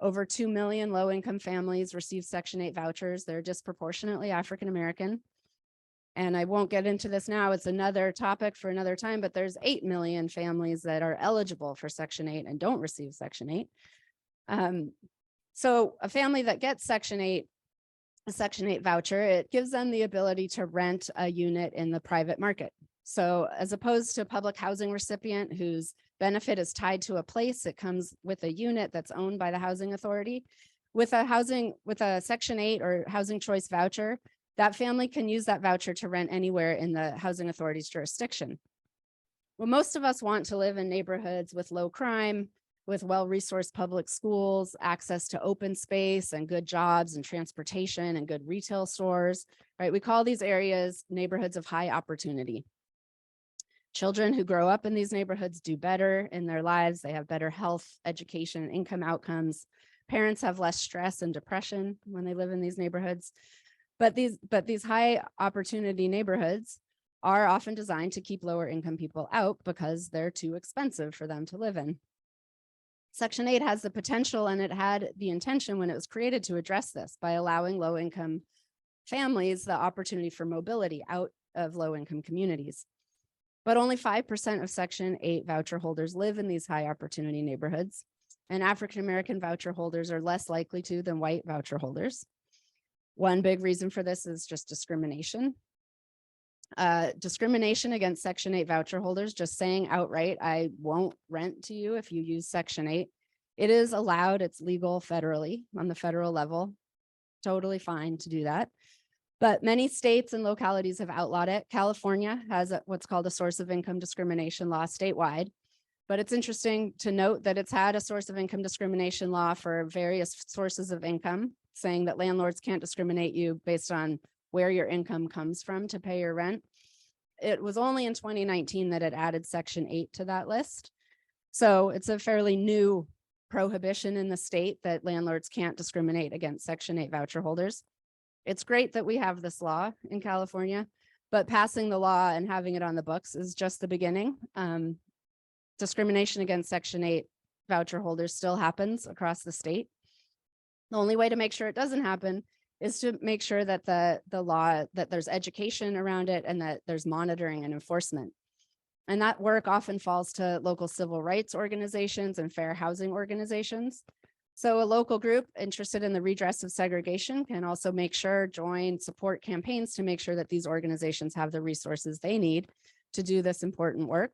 Over 2 million low-income families receive Section 8 vouchers. They're disproportionately African American. And I won't get into this now. It's another topic for another time, but there's 8 million families that are eligible for Section 8 and don't receive Section 8. So a family that gets Section 8, a Section 8 voucher, it gives them the ability to rent a unit in the private market. So as opposed to a public housing recipient whose benefit is tied to a place, it comes with a unit that's owned by the housing authority. With a Section 8 or housing choice voucher, that family can use that voucher to rent anywhere in the housing authority's jurisdiction. Well, most of us want to live in neighborhoods with low crime, with well-resourced public schools, access to open space and good jobs and transportation and good retail stores, right? We call these areas neighborhoods of high opportunity. Children who grow up in these neighborhoods do better in their lives. They have better health, education, and income outcomes. Parents have less stress and depression when they live in these neighborhoods. But these high opportunity neighborhoods are often designed to keep lower income people out because they're too expensive for them to live in. Section 8 has the potential, and it had the intention when it was created to address this by allowing low income families the opportunity for mobility out of low income communities. But only 5% of Section 8 voucher holders live in these high opportunity neighborhoods, and African American voucher holders are less likely to than white voucher holders. One big reason for this is just discrimination. Discrimination against Section 8 voucher holders, just saying outright, I won't rent to you if you use Section 8. It is allowed, it's legal federally on the federal level, totally fine to do that. But many states and localities have outlawed it. California has what's called a source of income discrimination law statewide. But it's interesting to note that it's had a source of income discrimination law for various sources of income, saying that landlords can't discriminate you based on where your income comes from to pay your rent. It was only in 2019 that it added Section 8 to that list. So it's a fairly new prohibition in the state that landlords can't discriminate against Section 8 voucher holders. It's great that we have this law in California, but passing the law and having it on the books is just the beginning. discrimination against Section 8 voucher holders still happens across the state. The only way to make sure it doesn't happen is to make sure that the law, that there's education around it and that there's monitoring and enforcement. And that work often falls to local civil rights organizations and fair housing organizations. So a local group interested in the redress of segregation can also join support campaigns to make sure that these organizations have the resources they need to do this important work.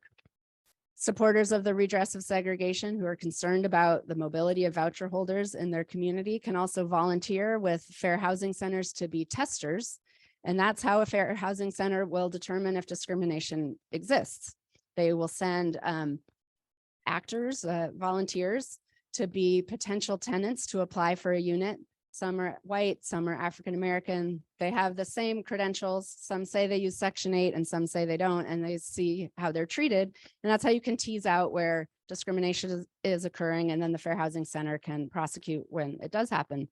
Supporters of the redress of segregation who are concerned about the mobility of voucher holders in their community can also volunteer with fair housing centers to be testers. And that's how a fair housing center will determine if discrimination exists. They will send actors, volunteers, to be potential tenants to apply for a unit. Some are white, some are African-American. They have the same credentials. Some say they use Section 8 and some say they don't, and they see how they're treated. And that's how you can tease out where discrimination is occurring, and then the Fair Housing Center can prosecute when it does happen.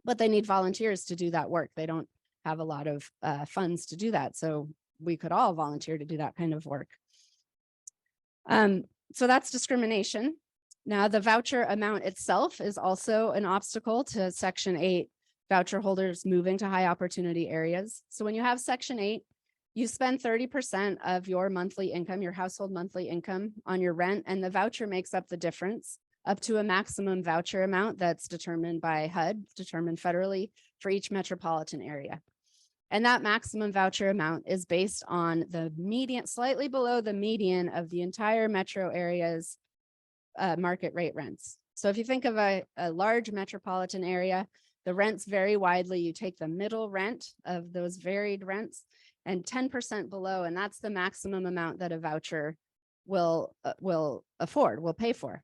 But they need volunteers to do that work. They don't have a lot of funds to do that. So we could all volunteer to do that kind of work. So that's discrimination. Now, the voucher amount itself is also an obstacle to Section 8 voucher holders moving to high opportunity areas. So when you have Section 8, you spend 30% of your monthly income, your household monthly income, on your rent, and the voucher makes up the difference up to a maximum voucher amount that's determined by HUD, determined federally for each metropolitan area. And that maximum voucher amount is based on the median, slightly below the median of the entire metro area's market rate rents. So if you think of a large metropolitan area, the rents vary widely. You take the middle rent of those varied rents and 10% below, and that's the maximum amount that a voucher will pay for.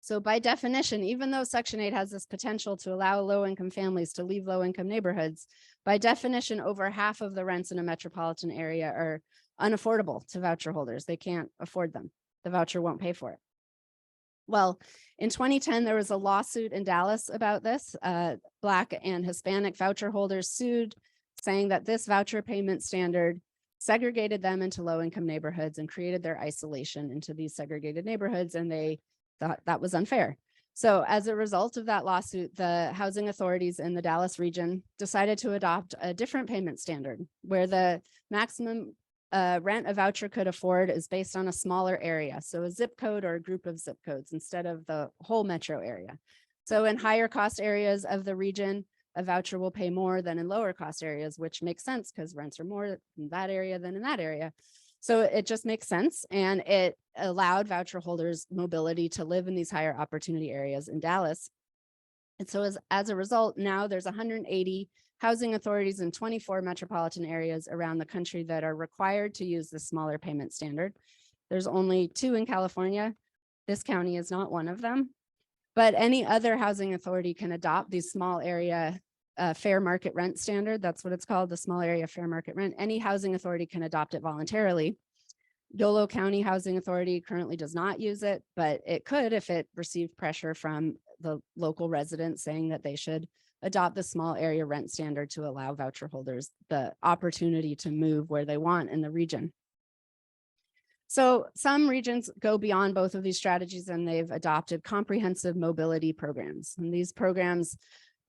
So by definition, even though Section 8 has this potential to allow low-income families to leave low-income neighborhoods, by definition, over half of the rents in a metropolitan area are unaffordable to voucher holders. They can't afford them. The voucher won't pay for it. Well, in 2010, there was a lawsuit in Dallas about this. Black and Hispanic voucher holders sued, saying that this voucher payment standard segregated them into low-income neighborhoods and created their isolation into these segregated neighborhoods, and they thought that was unfair. So as a result of that lawsuit, the housing authorities in the Dallas region decided to adopt a different payment standard where the maximum rent a voucher could afford is based on a smaller area. So a zip code or a group of zip codes instead of the whole metro area. So in higher cost areas of the region, a voucher will pay more than in lower cost areas, which makes sense because rents are more in that area than in that area. So it just makes sense. And it allowed voucher holders mobility to live in these higher opportunity areas in Dallas. And so as a result, now there's 180 housing authorities in 24 metropolitan areas around the country that are required to use the smaller payment standard. There's only 2 in California. This county is not one of them. But any other housing authority can adopt these small area fair market rent standard. That's what it's called, the small area fair market rent. Any housing authority can adopt it voluntarily. Yolo County Housing Authority currently does not use it, but it could if it received pressure from the local residents saying that they should adopt the small area rent standard to allow voucher holders the opportunity to move where they want in the region. So some regions go beyond both of these strategies and they've adopted comprehensive mobility programs. And these programs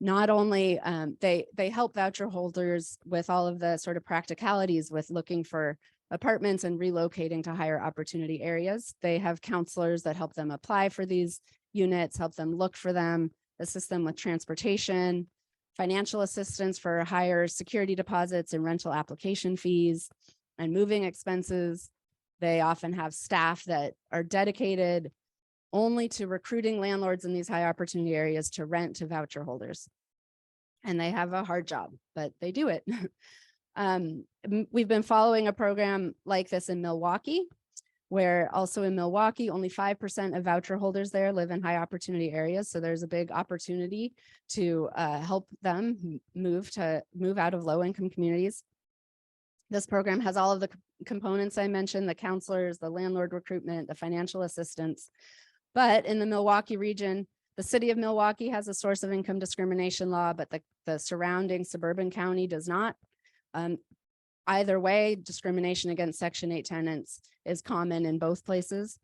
not only they help voucher holders with all of the sort of practicalities with looking for apartments and relocating to higher opportunity areas. They have counselors that help them apply for these units, help them look for them, assist them with transportation, financial assistance for higher security deposits and rental application fees, and moving expenses. They often have staff that are dedicated only to recruiting landlords in these high opportunity areas to rent to voucher holders. And they have a hard job, but they do it. We've been following a program like this in Milwaukee, where also in Milwaukee, only 5% of voucher holders there live in high opportunity areas. So there's a big opportunity to help them move out of low income communities. This program has all of the components I mentioned, the counselors, the landlord recruitment, the financial assistance. But in the Milwaukee region, the city of Milwaukee has a source of income discrimination law, but the surrounding suburban county does not. Either way, discrimination against Section 8 tenants is common in both places.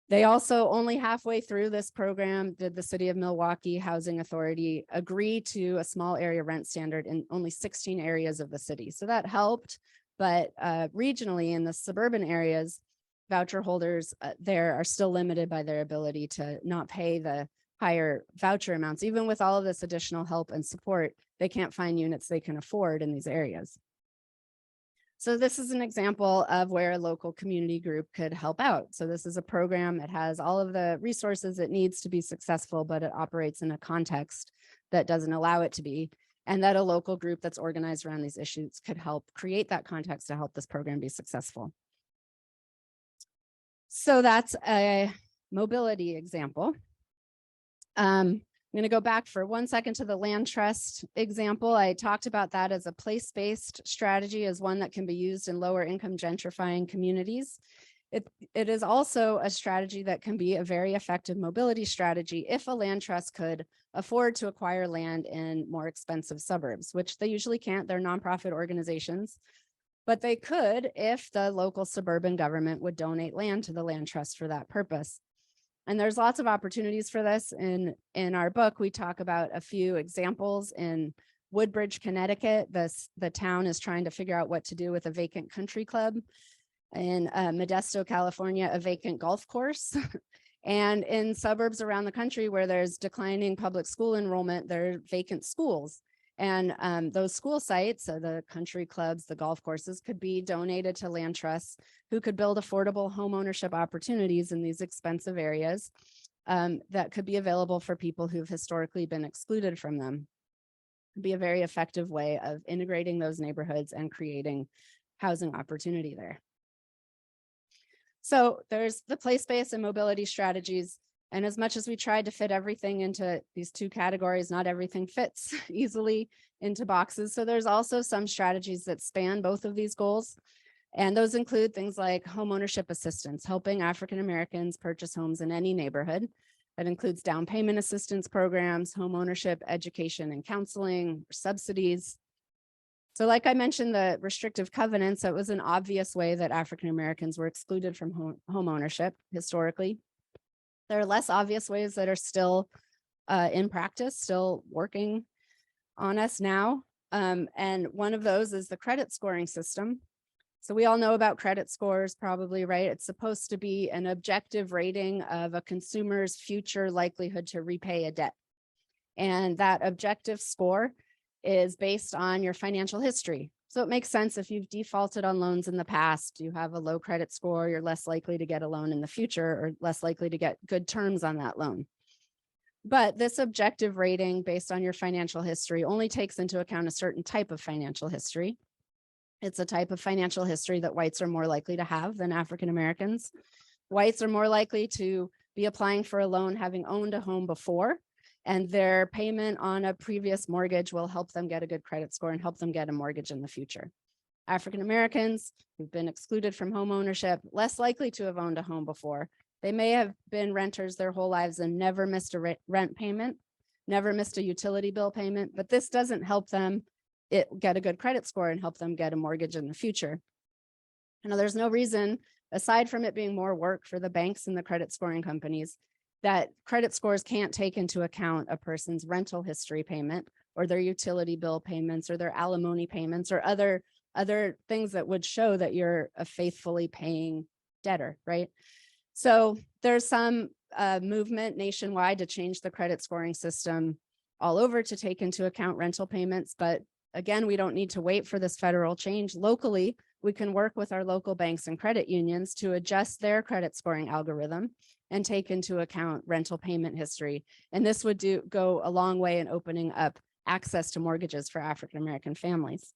They also, only halfway through this program, did the City of Milwaukee Housing Authority agree to a small area rent standard in only 16 areas of the city. So that helped, but regionally in the suburban areas, voucher holders there are still limited by their ability to not pay the higher voucher amounts. Even with all of this additional help and support, they can't find units they can afford in these areas. So this is an example of where a local community group could help out. So this is a program that has all of the resources it needs to be successful, but it operates in a context that doesn't allow it to be, and that a local group that's organized around these issues could help create that context to help this program be successful. So that's a mobility example. I'm going to go back for 1 second to the land trust example. I talked about that as a place-based strategy, as one that can be used in lower income gentrifying communities. It is also a strategy that can be a very effective mobility strategy if a land trust could afford to acquire land in more expensive suburbs, which they usually can't. They're nonprofit organizations, but they could if the local suburban government would donate land to the land trust for that purpose. And there's lots of opportunities for this. In our book, we talk about a few examples. In Woodbridge, Connecticut, the town is trying to figure out what to do with a vacant country club. In Modesto, California, a vacant golf course. And in suburbs around the country where there's declining public school enrollment, there are vacant schools. And those school sites, so the country clubs, the golf courses, could be donated to land trusts who could build affordable home ownership opportunities in these expensive areas that could be available for people who've historically been excluded from them. It'd be a very effective way of integrating those neighborhoods and creating housing opportunity there. So there's the place-based and mobility strategies. And as much as we tried to fit everything into these two categories, not everything fits easily into boxes. So there's also some strategies that span both of these goals. And those include things like homeownership assistance, helping African Americans purchase homes in any neighborhood. That includes down payment assistance programs, homeownership education and counseling, subsidies. So like I mentioned, the restrictive covenants, that was an obvious way that African Americans were excluded from home ownership historically. There are less obvious ways that are still in practice, still working on us now. And one of those is the credit scoring system. So we all know about credit scores probably, right? It's supposed to be an objective rating of a consumer's future likelihood to repay a debt. And that objective score is based on your financial history. So it makes sense if you've defaulted on loans in the past, you have a low credit score, you're less likely to get a loan in the future or less likely to get good terms on that loan. But this objective rating based on your financial history only takes into account a certain type of financial history. It's a type of financial history that whites are more likely to have than African Americans. Whites are more likely to be applying for a loan having owned a home before, and their payment on a previous mortgage will help them get a good credit score and help them get a mortgage in the future. African Americans who've been excluded from home ownership, less likely to have owned a home before. They may have been renters their whole lives and never missed a rent payment, never missed a utility bill payment, but this doesn't help them get a good credit score and help them get a mortgage in the future. Now, there's no reason, aside from it being more work for the banks and the credit scoring companies, that credit scores can't take into account a person's rental history payment or their utility bill payments or their alimony payments or other things that would show that you're a faithfully paying debtor, right? So there's some movement nationwide to change the credit scoring system all over to take into account rental payments. But again, we don't need to wait for this federal change. Locally, we can work with our local banks and credit unions to adjust their credit scoring algorithm and take into account rental payment history. And this would go a long way in opening up access to mortgages for African American families.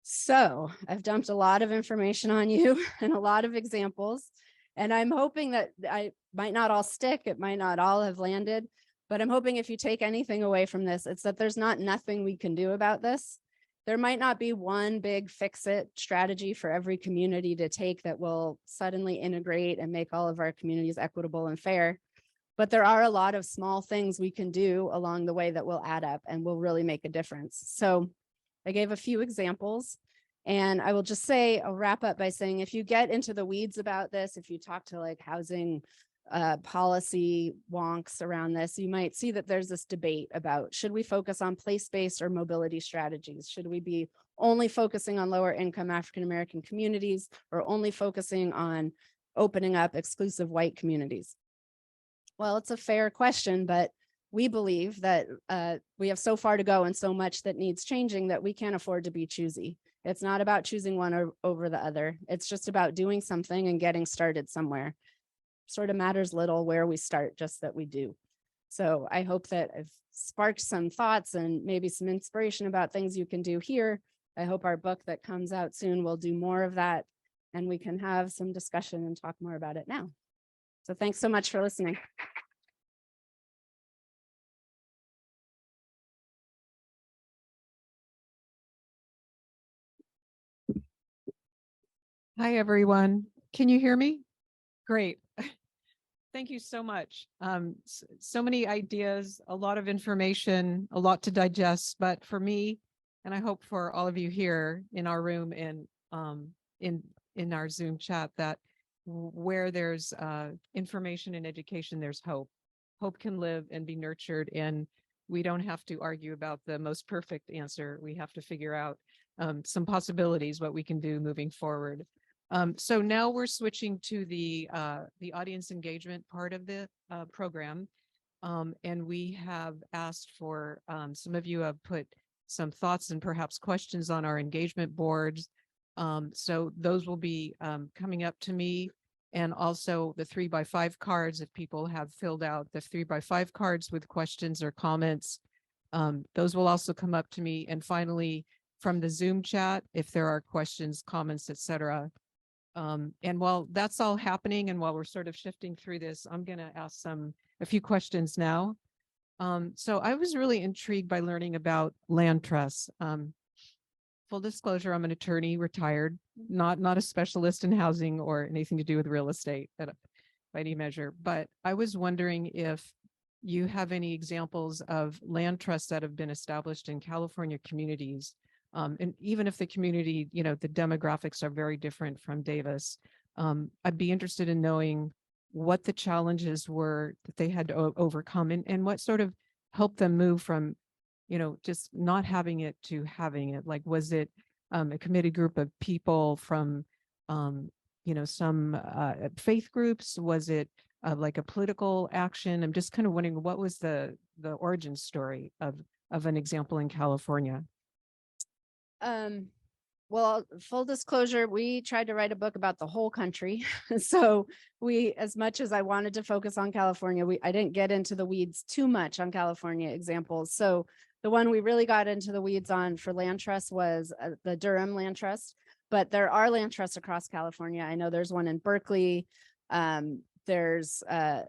So I've dumped a lot of information on you and a lot of examples, and I'm hoping that I might not all stick, it might not all have landed, but I'm hoping if you take anything away from this, it's that there's nothing we can do about this. There might not be one big fix-it strategy for every community to take that will suddenly integrate and make all of our communities equitable and fair, but there are a lot of small things we can do along the way that will add up and will really make a difference. So I gave a few examples, And I will just say, I'll wrap up by saying, if you get into the weeds about this, if you talk to like housing policy wonks around this, you might see that there's this debate about, should we focus on place-based or mobility strategies? Should we be only focusing on lower income African-American communities, or only focusing on opening up exclusive white communities? Well, it's a fair question, but we believe that we have so far to go and so much that needs changing that we can't afford to be choosy. It's not about choosing one over the other. It's just about doing something and getting started somewhere. Sort of matters little where we start, just that we do. So I hope that I've sparked some thoughts and maybe some inspiration about things you can do here. I hope our book that comes out soon will do more of that, and we can have some discussion and talk more about it now. So thanks so much for listening. Hi, everyone. Can you hear me? Great. Thank you so much. So many ideas, a lot of information, a lot to digest, but for me, and I hope for all of you here in our room and in our Zoom chat, that where there's information and education, there's hope. Hope can live and be nurtured, and we don't have to argue about the most perfect answer. We have to figure out some possibilities, what we can do moving forward. So now we're switching to the audience engagement part of the program. And we have asked for, some of you have put some thoughts and perhaps questions on our engagement boards. So those will be coming up to me, and also the 3x5 cards. If people have filled out the 3x5 cards with questions or comments, those will also come up to me. And finally, from the Zoom chat, if there are questions, comments, etc. And while that's all happening, and while we're sort of shifting through this, I'm going to ask a few questions now. So I was really intrigued by learning about land trusts. Full disclosure, I'm an attorney, retired, not a specialist in housing or anything to do with real estate by any measure. But I was wondering if you have any examples of land trusts that have been established in California communities. And even if the community, the demographics are very different from Davis, I'd be interested in knowing what the challenges were that they had to overcome, and what sort of helped them move from, just not having it to having it. Like, was it a committed group of people from, some faith groups? Was it like a political action? I'm just kind of wondering, what was the origin story of an example in California? Well, full disclosure, we tried to write a book about the whole country. So as much as I wanted to focus on California, I didn't get into the weeds too much on California examples. So the one we really got into the weeds on for land trust was the Durham Land Trust, but there are land trusts across California. I know there's one in Berkeley. There's I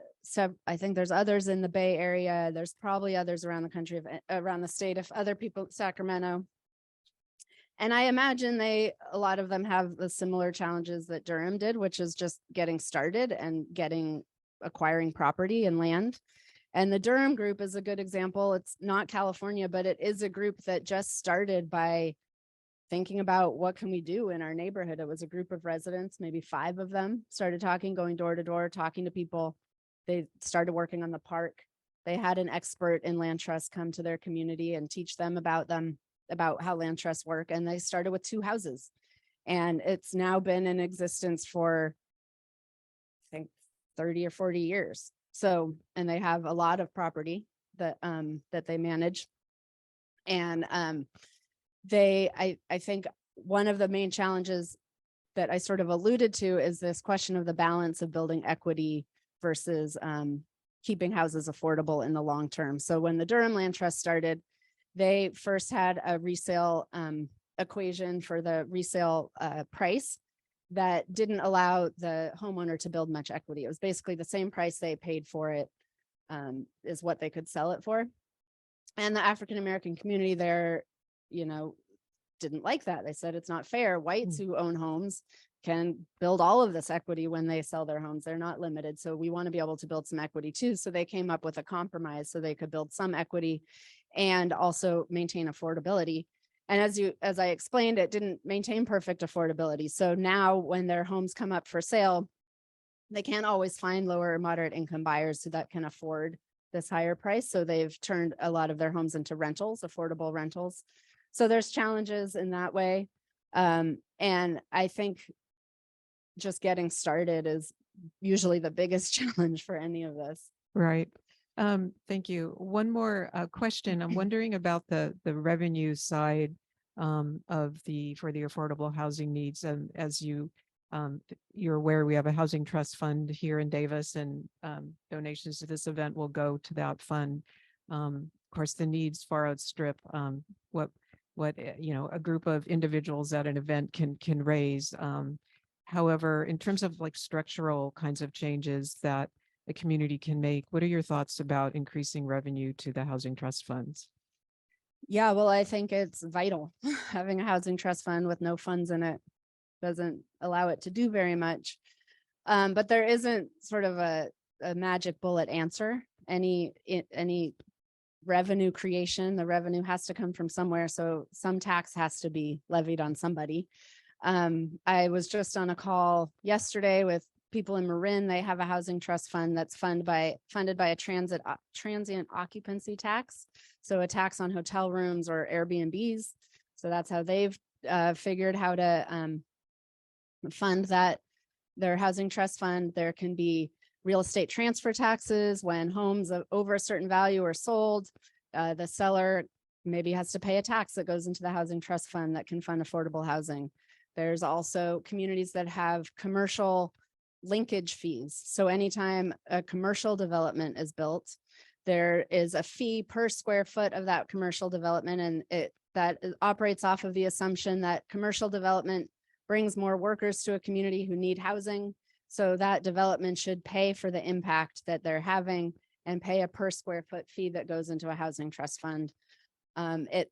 think there's others in the Bay Area. There's probably others around the country, around the state, if other people, Sacramento. And I imagine a lot of them have the similar challenges that Durham did, which is just getting started and acquiring property and land. And the Durham group is a good example. It's not California, but it is a group that just started by thinking about what can we do in our neighborhood. It was a group of residents, maybe 5 of them, started talking, going door to door, talking to people. They started working on the park. They had an expert in land trusts come to their community and teach them about how land trusts work. And they started with 2 houses. And it's now been in existence for, I think, 30 or 40 years. So, and they have a lot of property that they manage. And I think one of the main challenges that I sort of alluded to is this question of the balance of building equity versus keeping houses affordable in the long term. So when the Durham Land Trust started, they first had a resale equation for the resale price that didn't allow the homeowner to build much equity. It was basically the same price they paid for it is what they could sell it for. And the African-American community there, didn't like that. They said it's not fair. Whites who own homes can build all of this equity when they sell their homes. They're not limited. So we want to be able to build some equity too. So they came up with a compromise so they could build some equity and also maintain affordability. And as I explained, it didn't maintain perfect affordability. So now when their homes come up for sale, they can't always find lower or moderate income buyers who that can afford this higher price. So they've turned a lot of their homes into rentals, affordable rentals. So there's challenges in that way. And I think just getting started is usually the biggest challenge for any of this. Right. Thank you. One more question. I'm wondering about the revenue side for the affordable housing needs. And as you're aware, we have a housing trust fund here in Davis, and donations to this event will go to that fund. Of course, the needs far outstrip what a group of individuals at an event can raise. However, in terms of like structural kinds of changes that the community can make, what are your thoughts about increasing revenue to the housing trust funds? Yeah, well, I think it's vital. Having a housing trust fund with no funds in it doesn't allow it to do very much. But there isn't sort of a magic bullet answer. Any revenue creation, the revenue has to come from somewhere. So some tax has to be levied on somebody. I was just on a call yesterday with people in Marin. They have a housing trust fund that's funded by a transient occupancy tax. So a tax on hotel rooms or Airbnbs. So that's how they've figured how to fund that, their housing trust fund. There can be real estate transfer taxes when homes over a certain value are sold. The seller maybe has to pay a tax that goes into the housing trust fund that can fund affordable housing. There's also communities that have commercial linkage fees. So anytime a commercial development is built, there is a fee per square foot of that commercial development, and that operates off of the assumption that commercial development brings more workers to a community who need housing. So that development should pay for the impact that they're having and pay a per square foot fee that goes into a housing trust fund.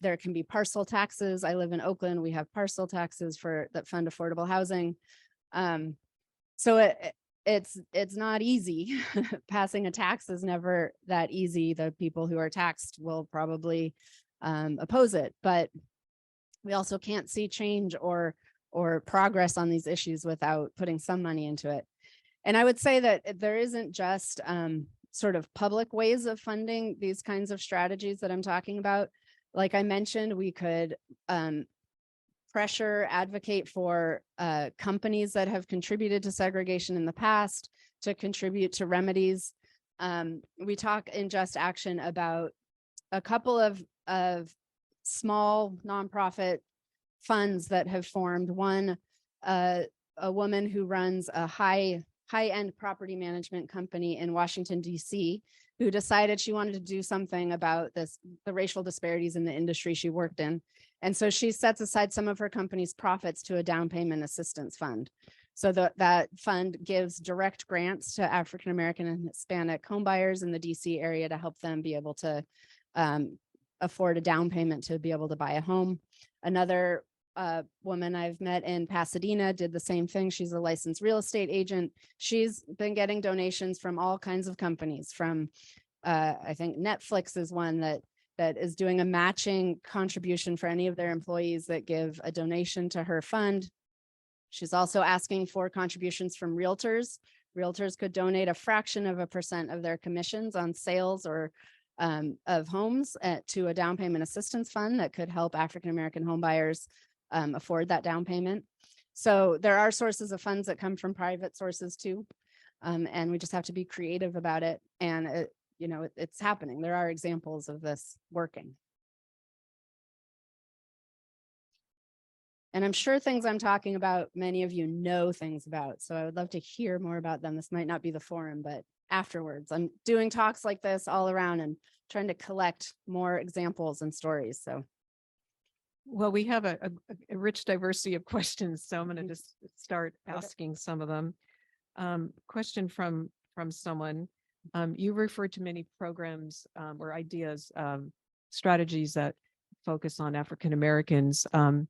There can be parcel taxes. I live in Oakland. We have parcel taxes that fund affordable housing. So it's not easy. Passing a tax is never that easy. The people who are taxed will probably oppose it, but we also can't see change or progress on these issues without putting some money into it. And I would say that there isn't just sort of public ways of funding these kinds of strategies that I'm talking about. Like I mentioned, we could advocate for companies that have contributed to segregation in the past to contribute to remedies. We talk in Just Action about a couple of small nonprofit funds that have formed. One, a woman who runs a high-end property management company in Washington, D.C., who decided she wanted to do something about the racial disparities in the industry she worked in. And so she sets aside some of her company's profits to a down payment assistance fund. So that fund gives direct grants to African American and Hispanic homebuyers in the DC area to help them be able to afford a down payment to be able to buy a home. Another woman I've met in Pasadena did the same thing. She's a licensed real estate agent. She's been getting donations from all kinds of companies. From I think Netflix is one that is doing a matching contribution for any of their employees that give a donation to her fund. She's also asking for contributions from realtors. Realtors could donate a fraction of a % of their commissions on sales or of homes to a down payment assistance fund that could help African American homebuyers afford that down payment. So there are sources of funds that come from private sources too. And we just have to be creative about it. And it's happening. There are examples of this working. And I'm sure things I'm talking about, many of you know things about. So I would love to hear more about them. This might not be the forum, but afterwards, I'm doing talks like this all around and trying to collect more examples and stories. So. Well, we have a rich diversity of questions, so I'm going to just start asking some of them. Question from someone. You referred to many programs or ideas, strategies that focus on African Americans. Are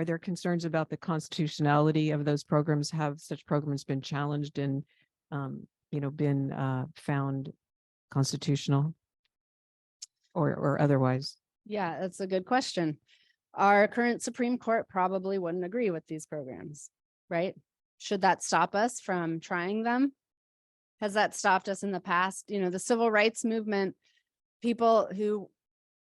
there concerns about the constitutionality of those programs? Have such programs been challenged and been found constitutional or otherwise? Yeah, that's a good question. Our current Supreme Court probably wouldn't agree with these programs, right? Should that stop us from trying them? Has that stopped us in the past? You know, the civil rights movement, people who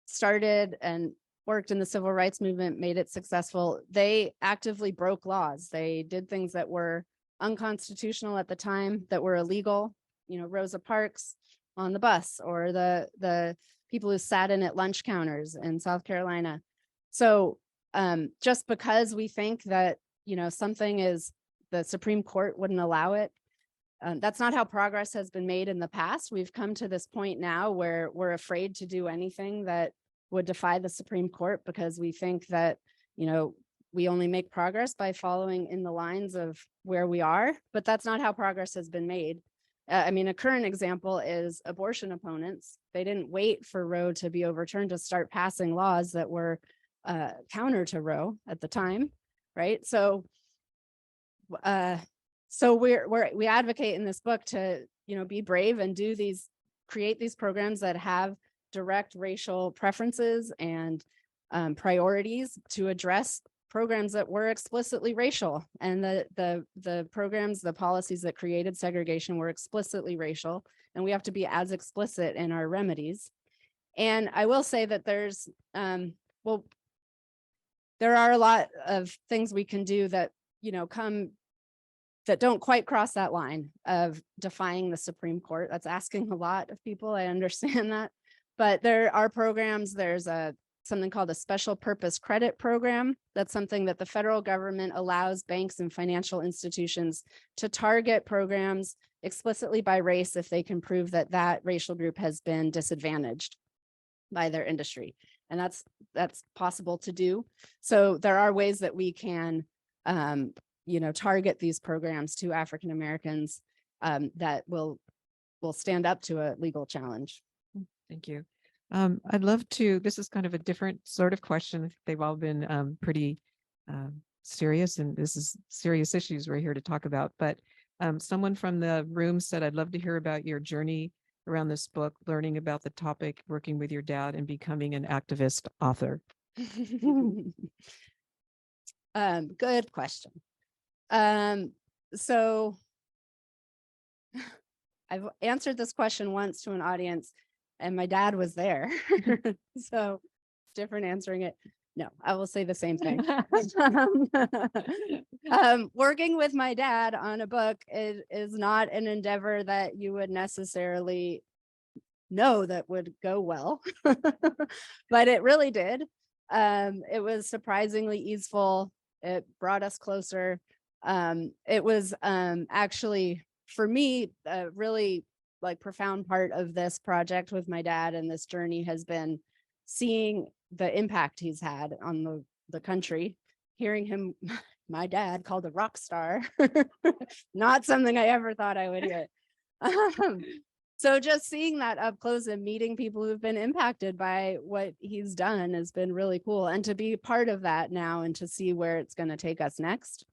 started and worked in the civil rights movement, made it successful. They actively broke laws. They did things that were unconstitutional at the time, that were illegal. You know, Rosa Parks on the bus, or the people who sat in at lunch counters in South Carolina. So just because we think that, you know, something is, the Supreme Court wouldn't allow it, that's not how progress has been made in the past. We've come to this point now where we're afraid to do anything that would defy the Supreme Court, because we think that, you know, we only make progress by following in the lines of where we are, but that's not how progress has been made. I mean, a current example is abortion opponents. They didn't wait for Roe to be overturned to start passing laws that were counter to Roe at the time, right? So we advocate in this book to, you know, be brave and create these programs that have direct racial preferences and priorities to address programs that were explicitly racial. And the programs, the policies that created segregation were explicitly racial, and we have to be as explicit in our remedies. And I will say that there's, there are a lot of things we can do that, you know, that don't quite cross that line of defying the Supreme Court. That's asking a lot of people. I understand that, but there are programs. There's something called a special purpose credit program. That's something that the federal government allows banks and financial institutions to target programs explicitly by race if they can prove that that racial group has been disadvantaged by their industry. And that's possible to do. So there are ways that we can, you know, target these programs to African Americans that will stand up to a legal challenge. Thank you. I'd love to, this is kind of a different sort of question. They've all been pretty serious, and this is serious issues we're here to talk about. But someone from the room said, I'd love to hear about your journey around this book, learning about the topic, working with your dad, and becoming an activist author. Good question. So I've answered this question once to an audience, and my dad was there. So different answering it. No, I will say the same thing. Working with my dad on a book is not an endeavor that you would necessarily know that would go well, but it really did. It was surprisingly easeful. It brought us closer. It was actually, for me, a really like profound part of this project with my dad and this journey has been seeing the impact he's had on the country, hearing him, my dad, called a rock star, not something I ever thought I would hear. So just seeing that up close and meeting people who've been impacted by what he's done has been really cool. And to be part of that now and to see where it's going to take us next.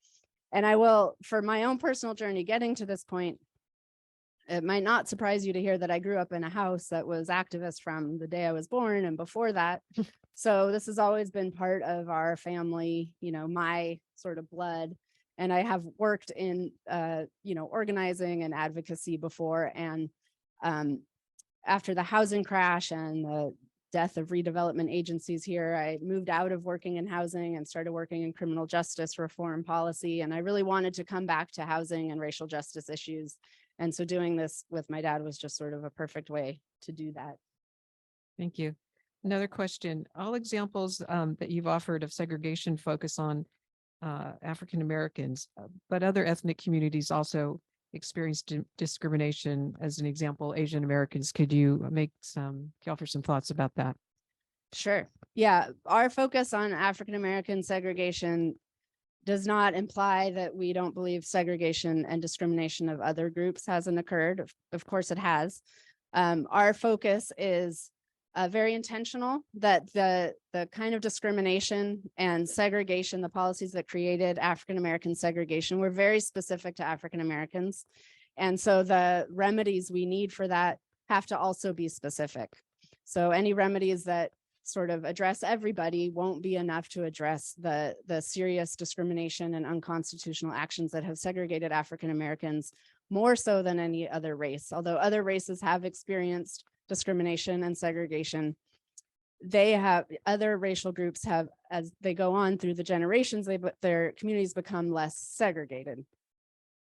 And I will, for my own personal journey, getting to this point, it might not surprise you to hear that I grew up in a house that was activist from the day I was born and before that. So this has always been part of our family, you know, my sort of blood. And I have worked in, you know, organizing and advocacy before. And after the housing crash and the death of redevelopment agencies here, I moved out of working in housing and started working in criminal justice reform policy. And I really wanted to come back to housing and racial justice issues. And so doing this with my dad was just sort of a perfect way to do that. Thank you. Another question. All examples that you've offered of segregation focus on African Americans, but other ethnic communities also experience discrimination. As an example, Asian Americans. Could you offer some thoughts about that? Sure. Yeah. Our focus on African American segregation does not imply that we don't believe segregation and discrimination of other groups hasn't occurred. Of course it has. Our focus is very intentional, that the kind of discrimination and segregation, the policies that created African American segregation were very specific to African Americans. And so the remedies we need for that have to also be specific. So any remedies that sort of address everybody won't be enough to address the serious discrimination and unconstitutional actions that have segregated African Americans more so than any other race. Although other races have experienced discrimination and segregation, other racial groups have, as they go on through the generations, their communities become less segregated.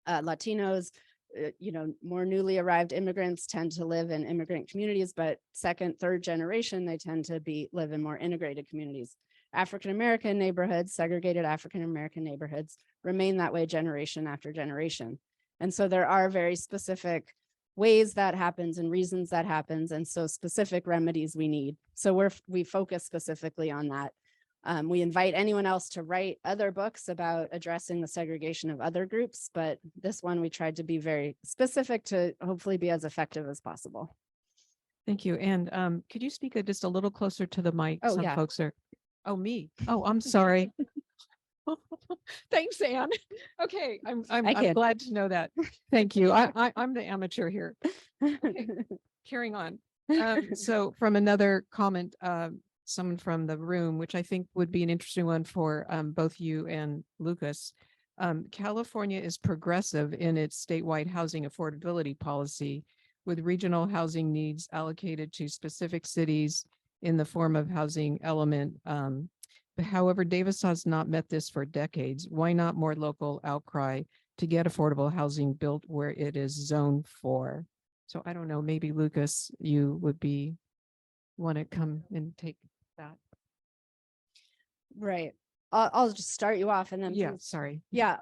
Latinos, more newly arrived immigrants tend to live in immigrant communities, but second, third generation, they tend to live in more integrated communities. African-American neighborhoods, segregated African-American neighborhoods, remain that way generation after generation. And so there are very specific ways that happens and reasons that happens, and so specific remedies we need. So we focus specifically on that. We invite anyone else to write other books about addressing the segregation of other groups, but this one we tried to be very specific to hopefully be as effective as possible. Thank you. And could you speak just a little closer to the mic? Oh, Some yeah. folks are, oh, me. Oh, I'm sorry. Thanks, Anne. Okay, I'm glad to know that. Thank you. I'm the amateur here. Okay, carrying on. So from another comment, someone from the room, which I think would be an interesting one for both you and Lucas. California is progressive in its statewide housing affordability policy, with regional housing needs allocated to specific cities in the form of housing element. However, Davis has not met this for decades. Why not more local outcry to get affordable housing built where it is zoned for? So I don't know, maybe Lucas, you would want to come and take that. Right. I'll just start you off and then Yeah, sorry. Yeah.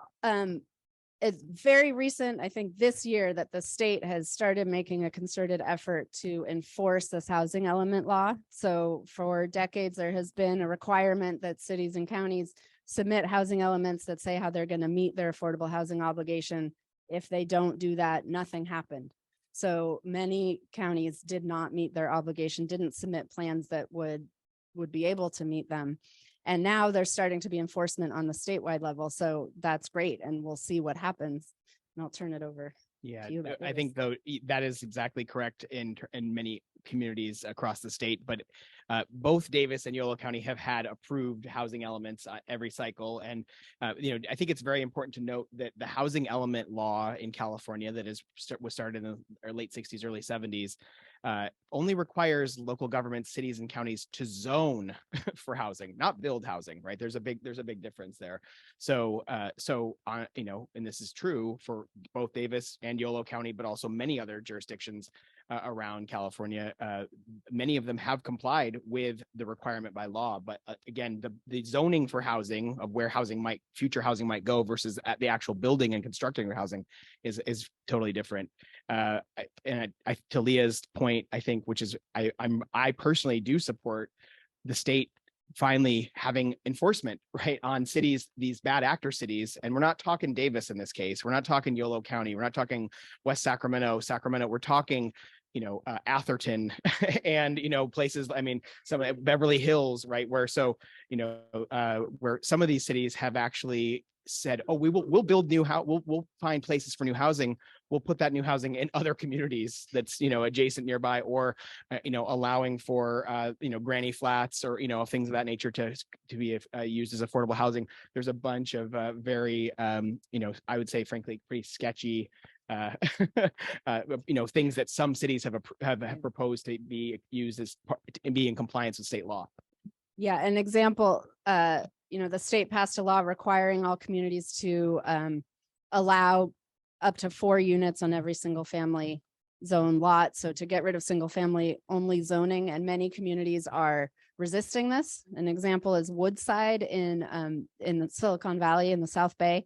It's very recent, I think this year, that the state has started making a concerted effort to enforce this housing element law. So for decades, there has been a requirement that cities and counties submit housing elements that say how they're going to meet their affordable housing obligation. If they don't do that, nothing happened. So many counties did not meet their obligation, didn't submit plans that would be able to meet them. And now there's starting to be enforcement on the statewide level. So that's great. And we'll see what happens. And I'll turn it over. Yeah, you, I think though that is exactly correct in many communities across the state, but both Davis and Yolo County have had approved housing elements every cycle. And I think it's very important to note that the housing element law in California that was started in the late 60s, early 70s, only requires local governments, cities and counties to zone for housing, not build housing, right? There's a big difference there. So and this is true for both Davis and Yolo County, but also many other jurisdictions around California. Many of them have complied with the requirement by law, but again, the zoning for housing of where future housing might go versus at the actual building and constructing housing is totally different. And to Leah's point, I think, which is I personally do support the state finally having enforcement, right, on cities, these bad actor cities. And we're not talking Davis in this case. We're not talking Yolo County. We're not talking West Sacramento. We're talking, Atherton and, places, some Beverly Hills, right, where where some of these cities have actually said, oh, we'll build new house, we'll find places for new housing. We'll put that new housing in other communities that's, adjacent nearby, or, allowing for, granny flats or, things of that nature to be used as affordable housing. There's a bunch of very, I would say, frankly, pretty sketchy, things that some cities have proposed to be used and be in compliance with state law. Yeah, an example, the state passed a law requiring all communities to allow up to 4 units on every single family zone lot. So to get rid of single family only zoning, and many communities are resisting this. An example is Woodside in the Silicon Valley in the South Bay.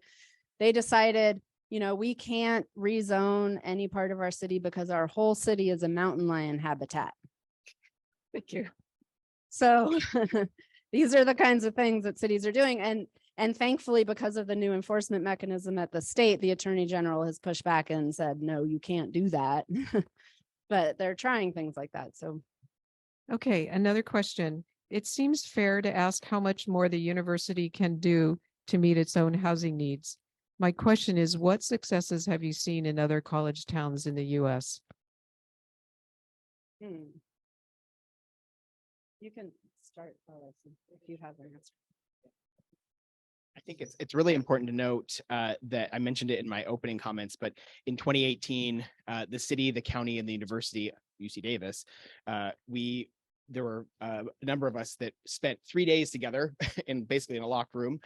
They decided, we can't rezone any part of our city because our whole city is a mountain lion habitat. Thank you. So these are the kinds of things that cities are doing. And thankfully, because of the new enforcement mechanism at the state, the attorney general has pushed back and said, no, you can't do that. But they're trying things like that. So. Okay, another question. It seems fair to ask how much more the university can do to meet its own housing needs. My question is, what successes have you seen in other college towns in the U.S.? You can start, if you have an answer. I think it's really important to note that I mentioned it in my opening comments, but in 2018, the city, the county, and the university, UC Davis, there were a number of us that spent 3 days together in basically in a locked room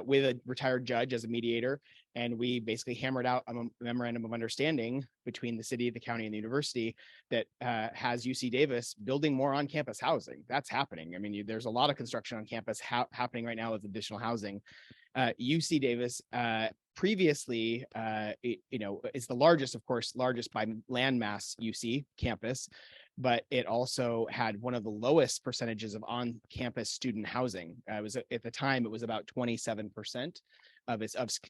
with a retired judge as a mediator. And we basically hammered out a memorandum of understanding between the city, the county, and the university that has UC Davis building more on-campus housing. That's happening. I mean, there's a lot of construction on campus happening right now with additional housing. UC Davis previously, it's the largest, of course, largest by landmass UC campus, but it also had one of the lowest percentages of on-campus student housing. It was at the time, it was about 27% of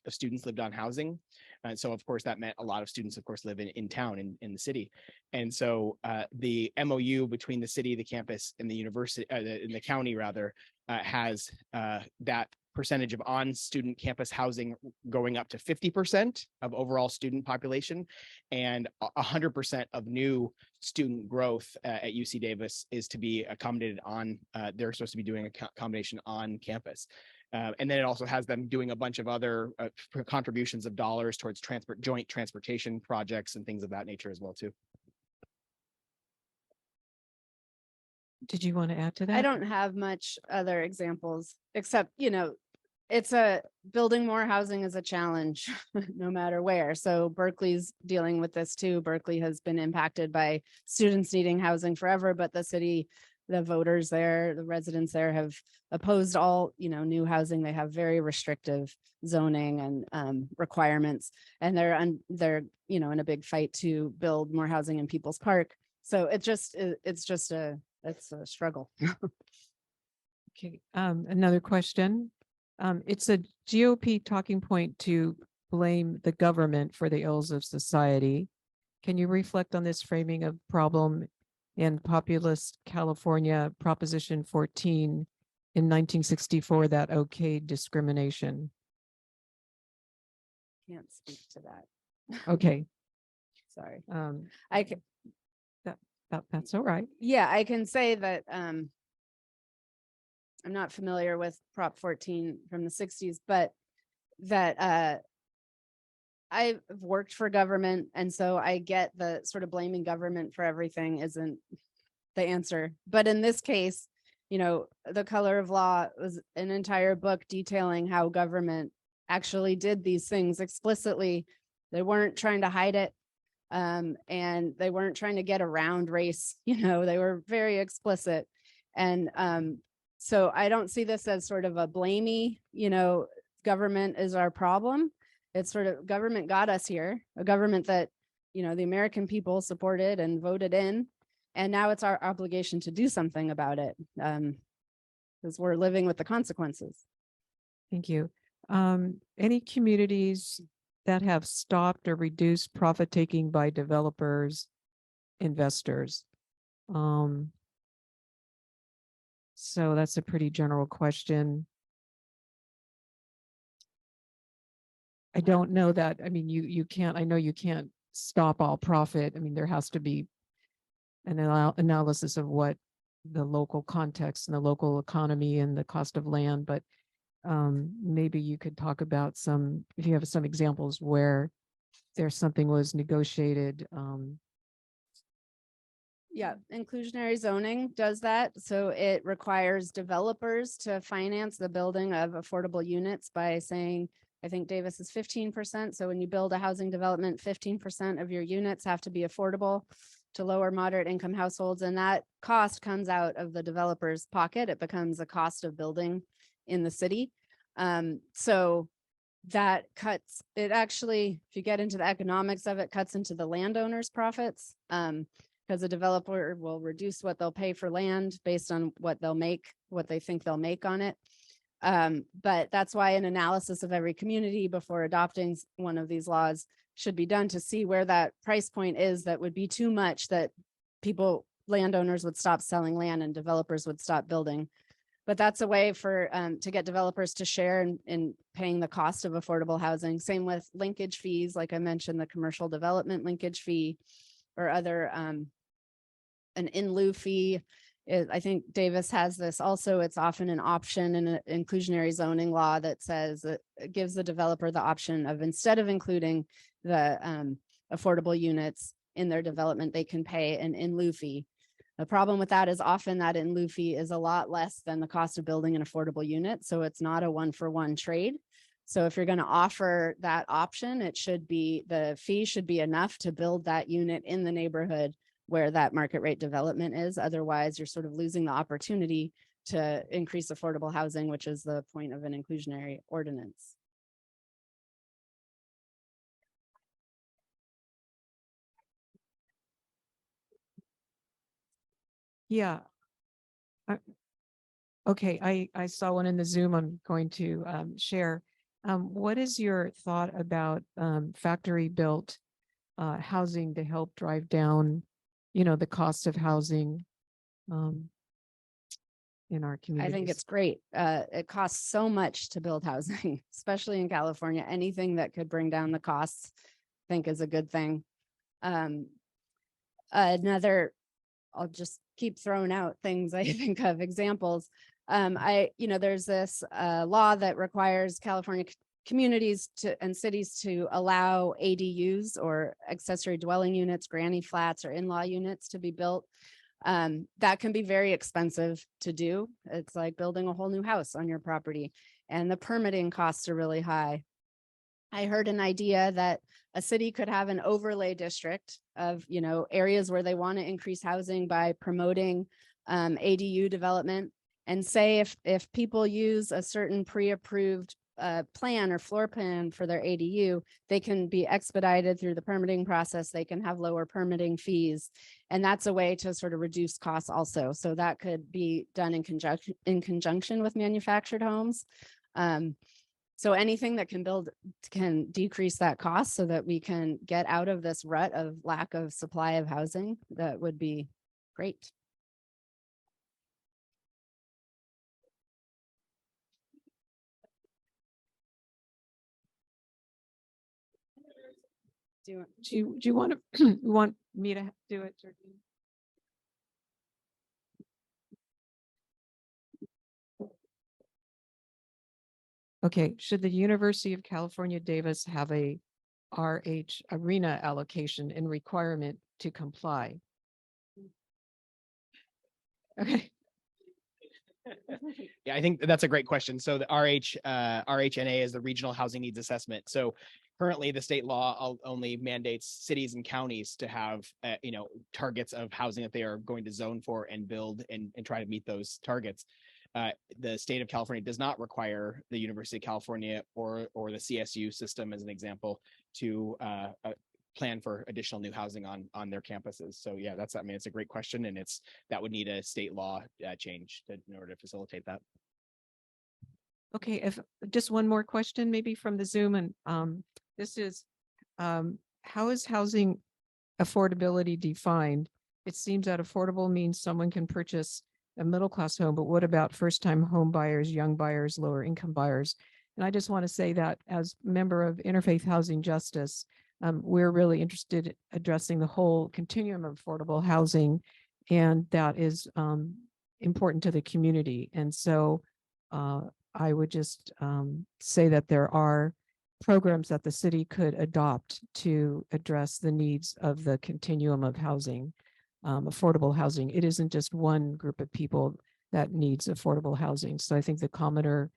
students lived on housing. And so, of course, that meant a lot of students, of course, live in town, in the city. And so the MOU between the city, the campus, and the university, in the county rather, has that percentage of on-student campus housing going up to 50% of overall student population, and 100% of new student growth at UC Davis is to be accommodated on, they're supposed to be doing a accommodation on campus. And then it also has them doing a bunch of other contributions of dollars towards joint transportation projects and things of that nature as well too. Did you want to add to that? I don't have much other examples, except, it's a building more housing is a challenge no matter where. So Berkeley's dealing with this too. Berkeley has been impacted by students needing housing forever, but the city, the voters there, the residents there have opposed all, new housing. They have very restrictive zoning and requirements, and they're in a big fight to build more housing in People's Park. So it's a struggle. Okay, another question. It's a GOP talking point to blame the government for the ills of society. Can you reflect on this framing of problem in populist California Proposition 14 in 1964 that okayed discrimination? Can't speak to that. Okay. Sorry. I can. That's all right. Yeah, I can say that I'm not familiar with Prop 14 from the 60s, but that I've worked for government, and so I get the sort of blaming government for everything isn't the answer. But in this case, The Color of Law was an entire book detailing how government actually did these things explicitly. They weren't trying to hide it. And they weren't trying to get around race, they were very explicit. And so I don't see this as sort of a blamey, government is our problem. It's sort of government got us here, a government that, the American people supported and voted in. And now it's our obligation to do something about it, because we're living with the consequences. Thank you. Any communities that have stopped or reduced profit taking by developers, investors? So that's a pretty general question. I don't know that. I mean, you can't, I know you can't stop all profit. I mean, there has to be an analysis of what the local context and the local economy and the cost of land, but maybe you could talk about if you have some examples where there's something was negotiated. Yeah, inclusionary zoning does that. So it requires developers to finance the building of affordable units by saying, I think Davis is 15%. So when you build a housing development, 15% of your units have to be affordable to lower moderate income households. And that cost comes out of the developer's pocket. It becomes a cost of building in the city. So that cuts, it actually, if you get into the economics of it, cuts into the landowner's profits. Because a developer will reduce what they'll pay for land based on what they think they'll make on it. But that's why an analysis of every community before adopting one of these laws should be done to see where that price point is that would be too much, that landowners would stop selling land and developers would stop building. But that's a way for to get developers to share in paying the cost of affordable housing. Same with linkage fees, like I mentioned, the commercial development linkage fee or other an in lieu fee I think Davis has this also. It's often an option in an inclusionary zoning law that says that it gives the developer the option of, instead of including the affordable units in their development, they can pay an in lieu fee. The problem with that is often that in lieu fee is a lot less than the cost of building an affordable unit. So it's not a 1-for-1 trade. So if you're going to offer that option, the fee should be enough to build that unit in the neighborhood where that market rate development is. Otherwise, you're sort of losing the opportunity to increase affordable housing, which is the point of an inclusionary ordinance. Yeah. Okay, I saw one in the Zoom I'm going to share. What is your thought about factory built housing to help drive down, the cost of housing in our community? I think it's great. It costs so much to build housing, especially in California. Anything that could bring down the costs, I think, is a good thing. I'll just keep throwing out things I think of, examples. There's this law that requires California communities and cities to allow ADUs, or accessory dwelling units, granny flats, or in-law units to be built. That can be very expensive to do. It's like building a whole new house on your property, and the permitting costs are really high. I heard an idea that a city could have an overlay district of, areas where they want to increase housing by promoting ADU development, and say if people use a certain pre-approved plan or floor plan for their ADU, they can be expedited through the permitting process. They can have lower permitting fees, and that's a way to sort of reduce costs also. So that could be done in conjunction with manufactured homes. So anything that can decrease that cost so that we can get out of this rut of lack of supply of housing, that would be great. Do you want to want me to do it, Georgine? Okay, should the University of California, Davis have a RH arena allocation and requirement to comply? Okay. Yeah, I think that's a great question. So the RHNA is the Regional Housing Needs Assessment. So currently the state law only mandates cities and counties to have, targets of housing that they are going to zone for and build and try to meet those targets. The state of California does not require the University of California or the CSU system, as an example, to plan for additional new housing on their campuses. So yeah, it's a great question, and that would need a state law change in order to facilitate that. Okay, if just one more question, maybe from the Zoom, and this is how is housing affordability defined? It seems that affordable means someone can purchase a middle-class home, but what about first-time home buyers, young buyers, lower income buyers? And I just want to say that as member of Interfaith Housing Justice, we're really interested in addressing the whole continuum of affordable housing, and that is important to the community. And so I would just say that there are programs that the city could adopt to address the needs of the continuum of housing. Affordable housing. It isn't just one group of people that needs affordable housing. So I think the commenter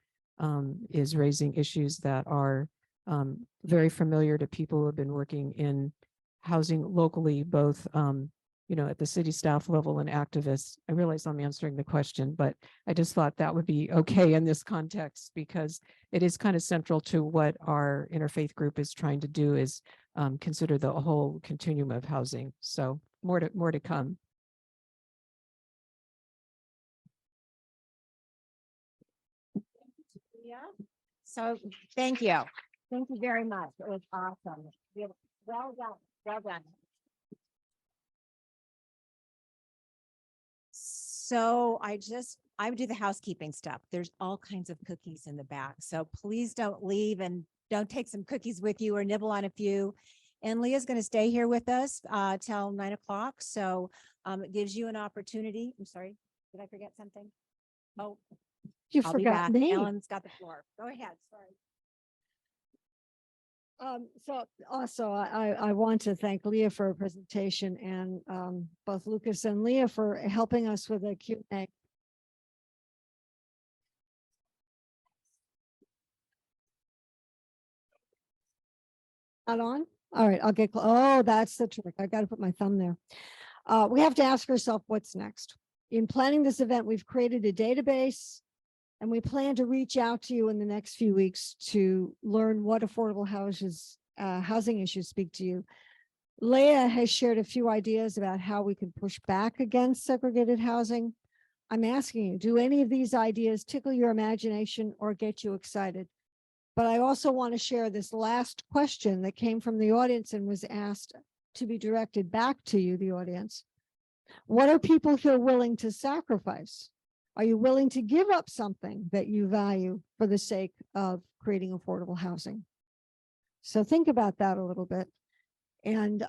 is raising issues that are very familiar to people who have been working in housing locally, both at the city staff level and activists. I realize I'm answering the question, but I just thought that would be okay in this context, because it is kind of central to what our interfaith group is trying to do, is consider the whole continuum of housing. So more to come. Yeah. So thank you. Thank you very much. It was awesome. Well done. Well done. So I would do the housekeeping stuff. There's all kinds of cookies in the back. So please don't leave, and don't take some cookies with you or nibble on a few. And Leah's going to stay here with us till 9 o'clock. So it gives you an opportunity. I'm sorry. Did I forget something? Oh, You I'll be forgot back. me. Ellen's got the floor. Go ahead, sorry. So also I want to thank Leah for her presentation and both Lucas and Leah for helping us with a Q&A. Not on? All right, I'll get, oh, that's the trick. I got to put my thumb there. We have to ask ourselves what's next. In planning this event, we've created a database and we plan to reach out to you in the next few weeks to learn what affordable housing issues speak to you. Leah has shared a few ideas about how we can push back against segregated housing. I'm asking you, do any of these ideas tickle your imagination or get you excited? But I also want to share this last question that came from the audience and was asked to be directed back to you, the audience. What are people here willing to sacrifice? Are you willing to give up something that you value for the sake of creating affordable housing? So think about that a little bit and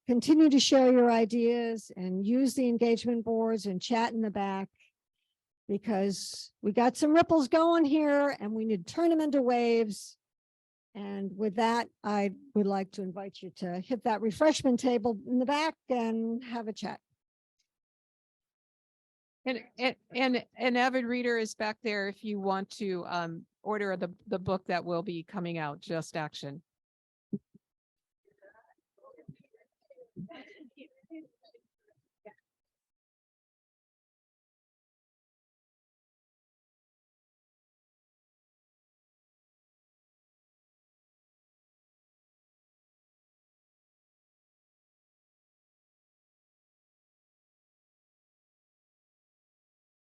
continue to share your ideas and use the engagement boards and chat in the back, because we got some ripples going here and we need to turn them into waves. And with that, I would like to invite you to hit that refreshment table in the back and have a chat. And an avid reader is back there if you want to order the book that will be coming out, Just Action.